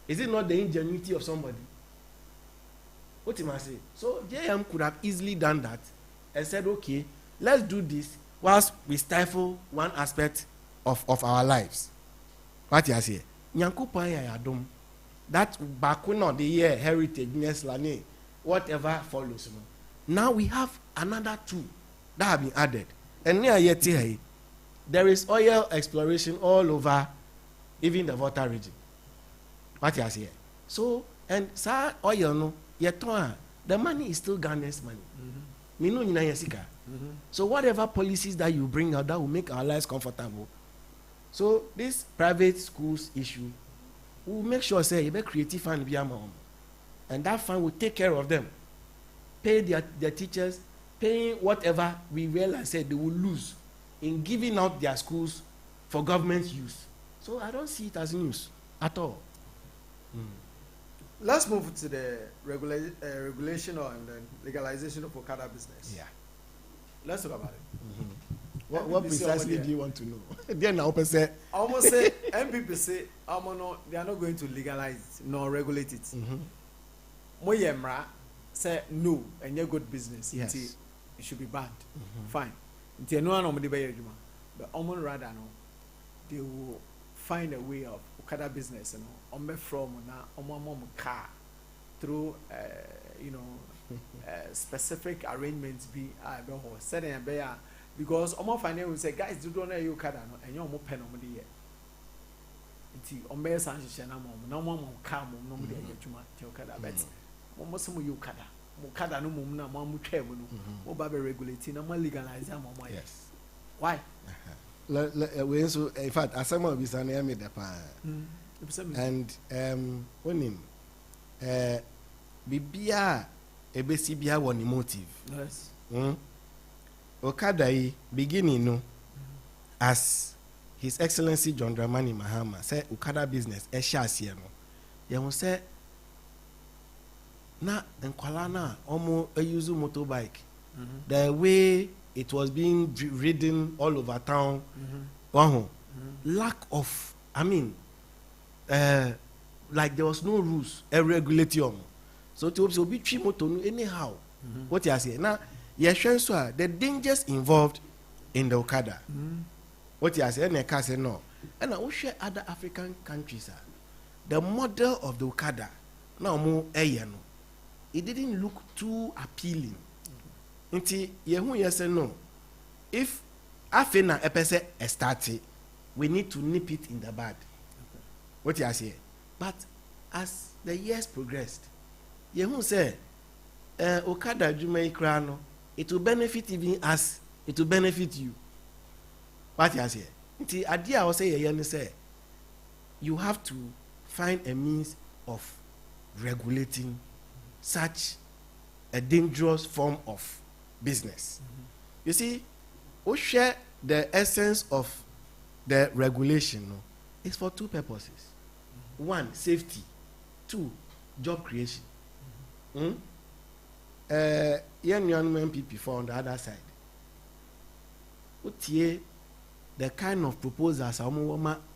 is it not the ingenuity of somebody? What am I saying? So JM could have easily done that and said, okay, let's do this whilst we stifle one aspect of our lives. What you say? Nyankopon ya yadom. That bakuno the year heritage neslane whatever follows. Now we have another two that have been added. And near yet here, there is oil exploration all over, even the Volta region. What you say? So and sir oil no yet the money is still Ghanaians money. Minu nyina yesika. So whatever policies that you bring out that will make our lives comfortable. So this private schools issue, we will make sure say you be creative fund be among, and that fund will take care of them, pay their teachers, paying whatever we realize say they will lose in giving out their schools for government use. So I don't see it as news at all. Let's move to the regulation or and then legalization of Okada business. Yeah. Let's talk about it. What precisely do you want to know? Then I open say. Almost say MPP say, they are not going to legalize it nor regulate it. Moyemra say no, and you're good business. Yes. It should be banned. Fine. Until no one but almost rather no, they will find a way of Okada business, from car through specific arrangements be setting a because finance will say guys don't know you Okada and you're more pen on the year. It's sanction no more car no more Okada but almost some you Okada no more mamu travel no more regulating no more legalizing more. Yes. Why? We so in fact as some of this are near me the and when him bibia ebesi bia won motive. Yes. Okada beginning no as His Excellency John Dramani Mahama say Okada business e sha ase no ye ho say na enkwala na omo use motorbike the way it was being ridden all over town. Lack of, like there was no rules, a regulation. So to be treated motor anyhow. What you say now? The dangers involved in the Okada. What you say? And say no. And I will share other African countries. The model of the Okada now more no. It didn't look too appealing. Nti yehu yese no, if afena epese estati, we need to nip it in the bud. What you say? But as the years progressed, yehu say Okada Juma Ikrano, it will benefit even us, it will benefit you. What you say? Nti adia I say ye say you have to find a means of regulating such a dangerous form of business. You see, we share the essence of the regulation is for two purposes. One, safety. Two, job creation. Young MPP for on the other side. The kind of proposals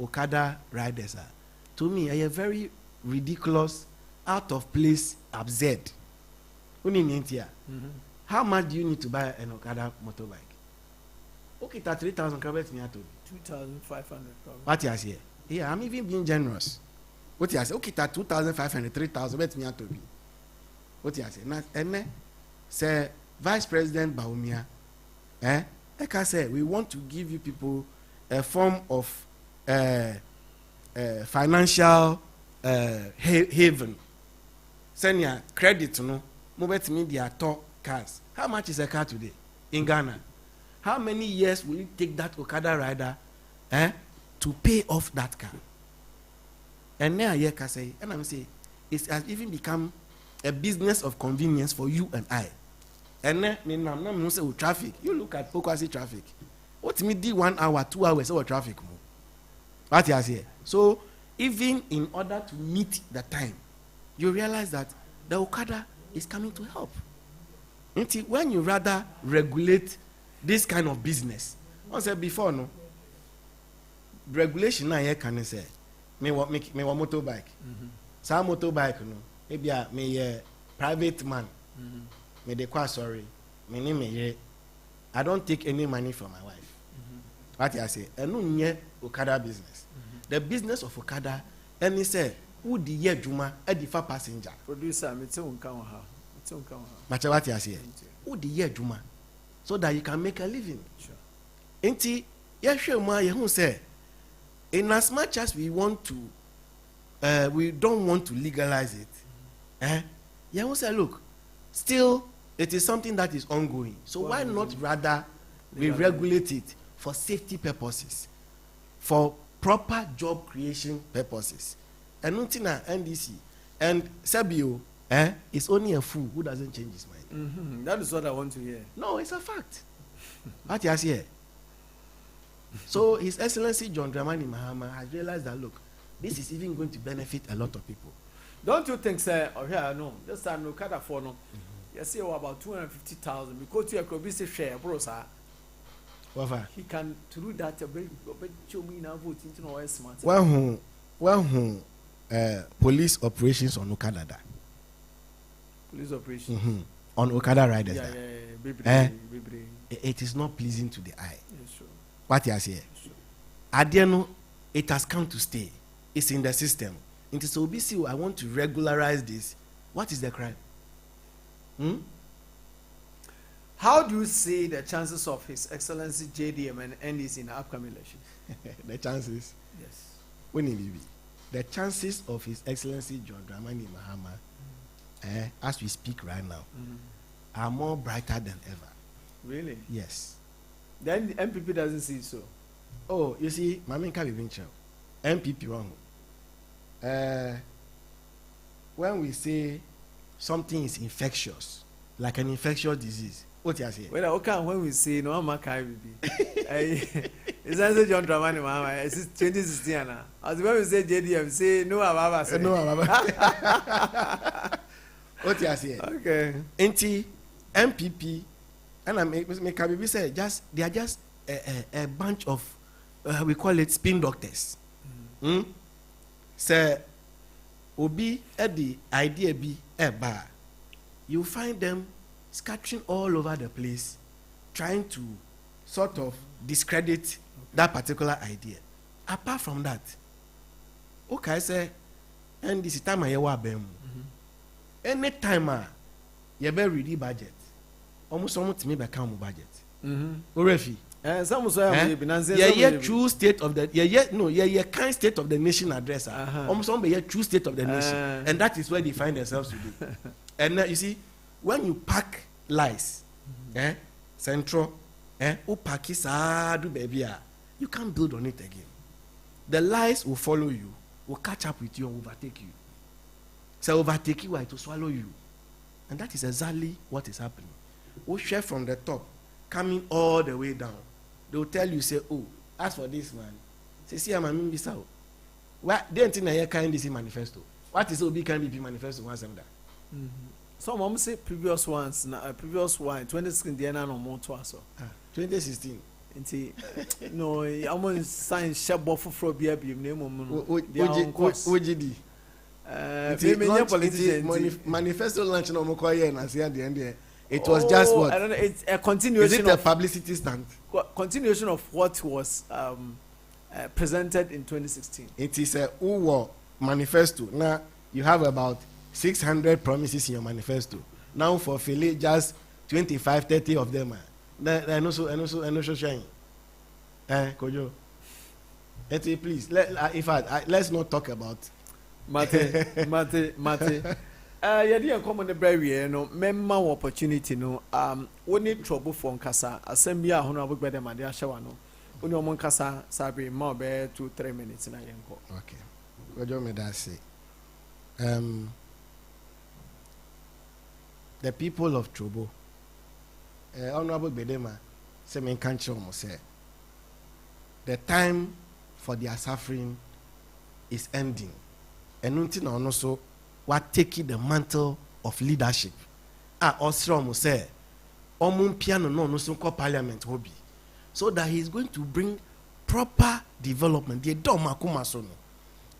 Okada riders are, to me, are very ridiculous, out of place, absurd. How much do you need to buy an Okada motorbike? Okay, that's 3,000 credits near to 2,500. what you say? Yeah, I'm even being generous. What you say? Okay, that's 2,500, 3,000. Let me to be. What you say? Now, and say Vice President Bawumia, like I said, we want to give you people a form of financial haven. Send your credit, Mobet media talk cars. How much is a car today in Ghana? How many years will it take that Okada rider to pay off that car? And now I can say, and I'm saying, it has even become a business of convenience for you and I. And then I'm say with traffic. You look at Pokwasi traffic. What me do 1 hour, 2 hours of traffic? What you say? So even in order to meet the time, you realize that the Okada is coming to help. Until when you rather regulate this kind of business, I said before, no regulation now here can say me motorbike. Some motorbike, no maybe me private man. Me de kwa sorry. Me ni me I don't take any money from my wife. What I say, and no nye Okada business. The business of Okada, and he say, who the year Juma, edifa passenger. Producer, me too unka ha. But what I say, who the year Juma, so that you can make a living. Sure. Inti, yeshe ma yehu say, in as much as we want to, we don't want to legalize it. Yehu say, look, still, it is something that is ongoing. So why not rather we regulate it for safety purposes, for proper job creation purposes? And nothing NDC and Sabio, is only a fool who doesn't change his mind. That is what I want to hear. No, it's a fact. What you say? So His Excellency John Dramani Mahama has realized that look, this is even going to benefit a lot of people. Don't you think, sir? Or here, no, this time no Okada for no. You see, about 250,000 because you could be share, bro, sir. He can do that. Show me now voting to know smart. Police operations on Okada. Police operations on Okada riders. Baby. It is not pleasing to the eye. Yes, sure. What you say? Adiano, it has come to stay. It's in the system. It is OBC. I want to regularize this. What is the crime? How do you see the chances of His Excellency JDM and NDC in the upcoming elections? The chances? Yes. When it be? The chances of His Excellency John Dramani Mahama, as we speak right now, are more brighter than ever. Really? Yes. Then the MPP doesn't see so. Oh, you see, Mami Kabi Vinchel, MPP wrong. When we say something is infectious, like an infectious disease, what you say? Well, okay, when we say no, I'm a KBB. It's answer John Dramani Mahama. It's 2016 now. As when we say JDM, say no, Ababa. No, Ababa. What you say? Okay. NT, MPP, and I make KBB say they are just a bunch of we call it spin doctors. Say, Obi at the idea be a bar. You find them scattering all over the place, trying to sort of discredit that particular idea. Apart from that, okay, say, and this time I hear any time you better read budget. Almost to me become budget. Orefi. Some say true state of the kind state of the nation address. Almost some true state of the nation, and that is where they find themselves today. And you see, when you pack lies, central, baby, you can't build on it again. The lies will follow you, will catch up with you, and overtake you. So overtake you, to swallow you, and that is exactly what is happening. We share from the top, coming all the way down. They will tell you, say, oh, as for this man, say, see, I'm a Mimbisa. What they think I kind this manifesto? What is Obi can be manifesto once I'm that? Some of them say previous ones, previous one, 2016, the no more to us. 2016. No, I'm going to sign Shabbo for BB name. Manifesto launch no more and I see at the end there. It was just what? I don't know. It's a continuation. Is it a publicity stunt? Continuation of what was presented in 2016. It is a UWO manifesto. Now you have about 600 promises in your manifesto. Now for Philly, just 25, 30 of them. And also shine. Kojo. Please. In fact, let's not talk about. Mate. You didn't come on the barrier, no. Memma opportunity, no. We need trouble for Nkasa. Assembly, I don't know about them. They are showing no. We need more Nkasa. Sabi, more be 2-3 minutes na yenko. Okay. Kojo me that say. The people of Trobo, Honorable Bedema, say me can't show say the time for their suffering is ending, and until also what taking the mantle of leadership. Also say, piano no so called parliament hobby, so that he is going to bring proper development. The Domakuma sono.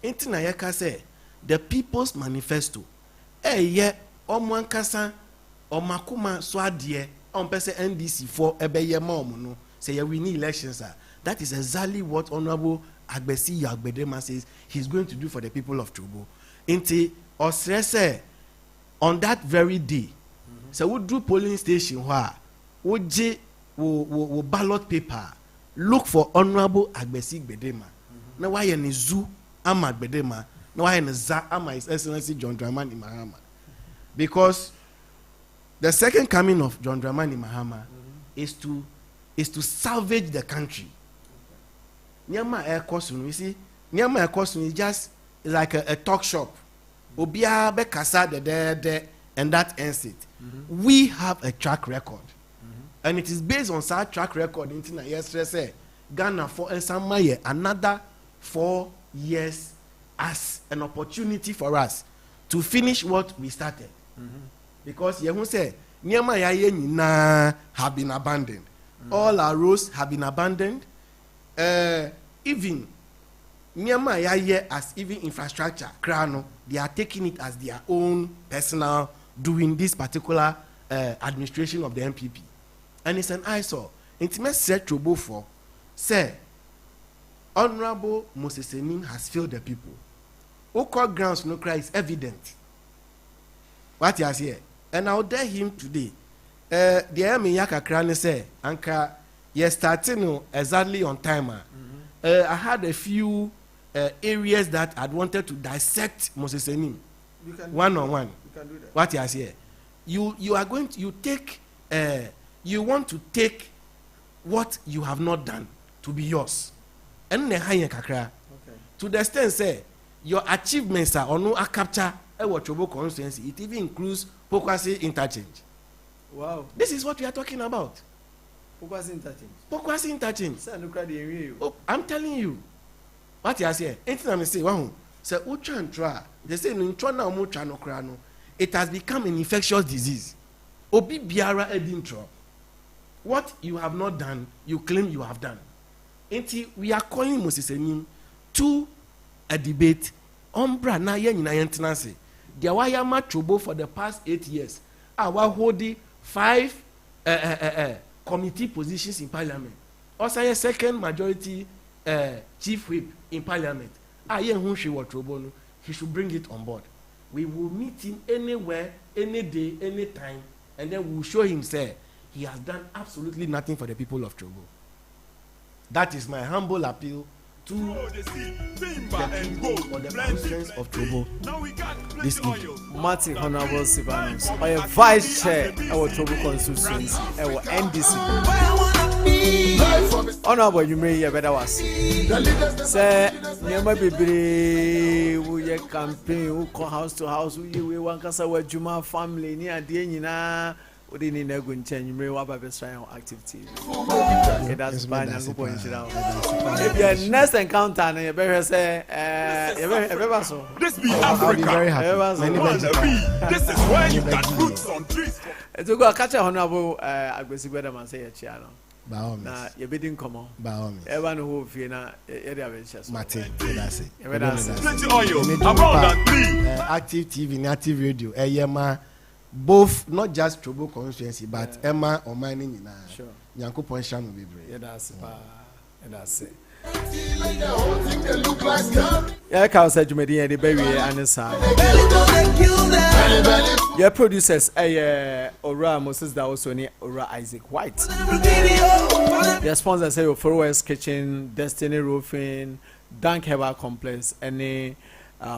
Intina yaka say the People's Manifesto. Ye Omwankasa Omakuma Swadie on person NDC for ebeye mom no say we need elections that is exactly what Honorable Agbesi Yagbedema says he's going to do for the people of Trobo. Inti osrese on that very day so we do polling station where we ballot paper look for Honorable Agbesi Gbedema. Now why in zoo ama Gbedema, now why in za ama His Excellency John Dramani Mahama, because the second coming of John Dramani Mahama is to salvage the country. Nyama Air Kosun, you see, Nyama Air Kosun is just like a talk shop. Obia be kasa de and that ends it. We have a track record. And it is based on that track record in yesterday Ghana for another 4 years as an opportunity for us to finish what we started. Because you say Nyama have been abandoned. All our roads have been abandoned. Even Nyama as even infrastructure, Krano, they are taking it as their own personal doing this particular administration of the MPP. And it's an eyesore. Intimate said Trobo for say Honorable Moses Senim has failed the people. Oko grounds no cry is evident. What he has here. And I'll dare him today. The Yaka Krane say, Anka, you're starting exactly on timer. I had a few areas that I'd wanted to dissect Moses Senim one on one. You can do that. What he has here. You are going to take you want to take what you have not done to be yours. And kakra to the extent say your achievements are no capture what Trobo constituency. It even includes Pokwasi interchange. Wow. This is what we are talking about. Pokwasi interchange. Pokwasi interchange. Say no cry dey Oh, I'm telling you. What you are saying? Anything I say, wow. Say ucha and try. They say no try na mo try no kra no. It has become an infectious disease. Obi biara edintro. What you have not done, you claim you have done. Until we are calling Moses Senim to a debate. Ombra na ye nyina yentenase. Dia wayama Trobo for the past 8 years. Our holding 5 committee positions in parliament. Also a second majority chief whip in parliament. Aye hu hwe wo Trobo no, he should bring it on board. We will meet him anywhere, any day, any time, and then we will show him say he has done absolutely nothing for the people of Trobo. That is my humble appeal to the people or the constituents of Trobo this evening. Martin Honorable Sibanos, or a vice chair our Trobo constituency, our NDC. Honorable, you may hear better was. Say, never be we campaign, who come house to house, we want to Juma family near Dienina. We need a good change. You may want to be trying activity. That's fine. I'm going to down. If your next encounter, you better say, This be Africa. Very happy. This is where you got roots on trees. To go catch a honorable Agbesi Gbedema say a channel. Now you're bidding come on. Baomi. Everyone who fear na Martin, that's it. Plenty oil. Around that Active TV, Active Radio, Eyema. Both not just Trobo constituency but Emma or mining in sure. Yankopon Sham will be brave. Yeah, that's it. Yeah, Carl said you made the baby and the son. Your producers, Ora Moses that also near Ora Isaac White. The sponsors say Forward's Kitchen, Destiny Roofing, Dank Herbal Complex, and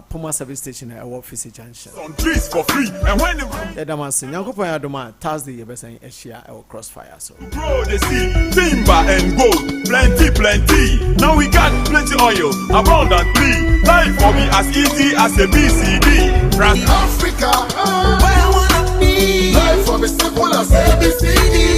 Puma Service Station at Office Junction. on trees for free. And when Yeah, that man say, Yanko Poya Doma, Thursday, you're best in Asia or Crossfire. So, grow the seed, timber and gold, plenty. Now we got plenty oil, abundantly. Life for me as easy as a BCD. Africa, where I wanna be. Life for me simple as ABCD.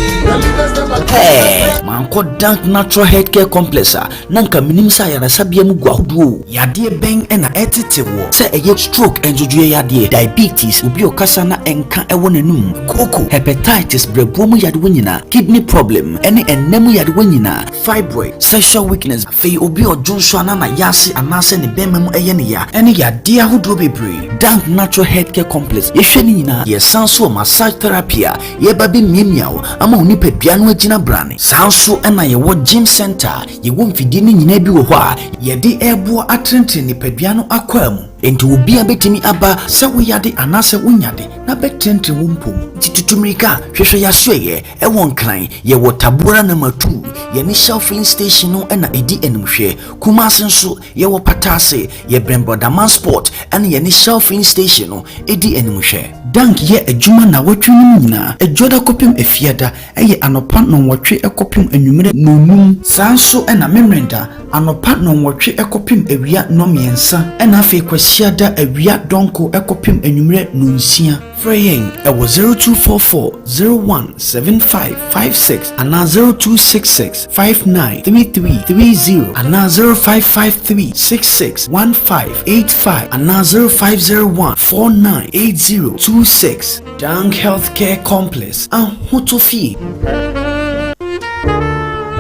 Hey, manko Dank Natural Healthcare Complex nanka minim sa yara sabia mu gwahudu yade ben na etitewo se eye stroke enjojuye yade diabetes obi okasa na enka ewo nanum koko hepatitis brebuomu yade wonyina kidney problem ene enemu yade wonyina fibroid sexual weakness fe obi ojonso ana na yase anase ne bememu eye ne ya ene yade ahudo bebre Dank Natural Healthcare Complex yehwe ni nyina ye sanso massage therapy therapy a yeba bi miamiao ama onipadua no agina brane sanso na yewo gym center yewo mfidi ni nyina bi wo ho a yede ebo atrente nipadua no akwa mu enti obi abetimi aba se wo yade anase wonyade na betrente wo mpom titutumrika hwehwe yasoye ewon kran yewo tabora na matu ye ni Shell filling station no na edi enimhwe Kumasi nso yewo patase ye Brembodaman sport and ye ni Shell filling station no edi enimhwe dank ye adwuma na watwe no nyina ejoda kopim efiada eye anopa no watwe ekopim anwumere nonum sanso na memrenda anopa no watwe ekopim ewia nomiensa na afi kwasiada ewia donko ekopim anwumere nonsia Fraying ewo 0244017556 and 0266593330 and 0553661585 and 0501498026 Dank Healthcare Complex Ahotofi.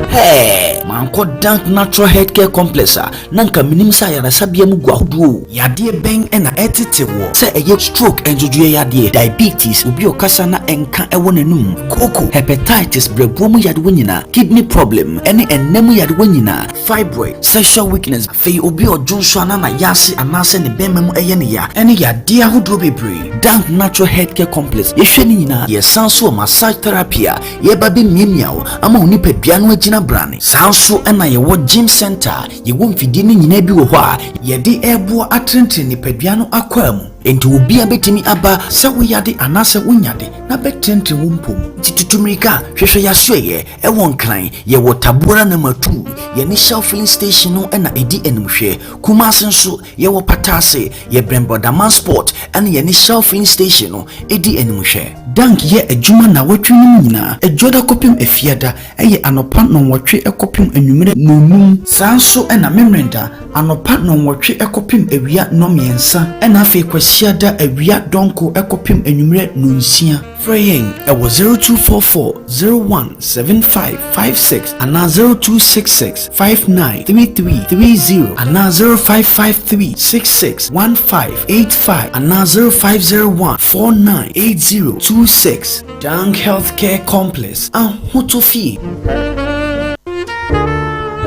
Hey, manko Dank Natural Healthcare Complex nanka minimsa ya rasabia mugwa hudu yadie beng ena etete wo se eye stroke enjojuye yadie diabetes ubi okasa na enka ewo nenum koko hepatitis brebomu yadwo nyina kidney problem ene enemu yadwo nyina fibroid sexual weakness fe obi ojonso ana na yase anase ne bemem eye ne ya ene yadie hudu bebre Dank Natural Healthcare Complex yehwe ni nyina ye sanso massage therapy ye babi miamiao ama onipadua no agina brane sanso na yewo gym center yewo mfidi ni nyina bi wo ho a yede ebo atrente nipadua no akwa mu enti obi abetimi aba se wo yade anase wonyade na betrente wo mpom titutumrika hwehwe yasoye ewon kran yewo tabora na matu ye ni Shell filling station no na edi enimhwe Kumasi nso yewo patase ye Brembodaman sport and ye ni Shell filling station no edi enimhwe dank ye adwuma na watwe no nyina ejoda kopim efiada eye anopa no watwe ekopim anwumere nonum sanso na memrenda anopa no watwe ekopim ewia nomiensa na afi kwasiada ewia donko ekopim anwumere nonsia Fraying ewo 0244017556 and 0266593330 and 0553661585 and 0501498026 Dank Healthcare Complex Ahotofi.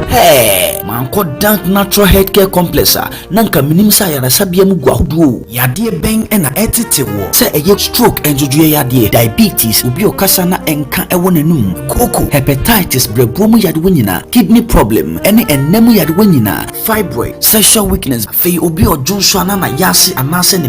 Hey, manko Dank Natural Healthcare Complex nanka minimsa ya rasabia mugwa hudu yadie beng ena etete wo se eye stroke enjojuye yadie diabetes ubi okasa na enka ewo nenum koko hepatitis brebomu yadwo nyina kidney problem ene enemu yadwo nyina fibroid sexual weakness fe obi ojonso ana na yase anase ne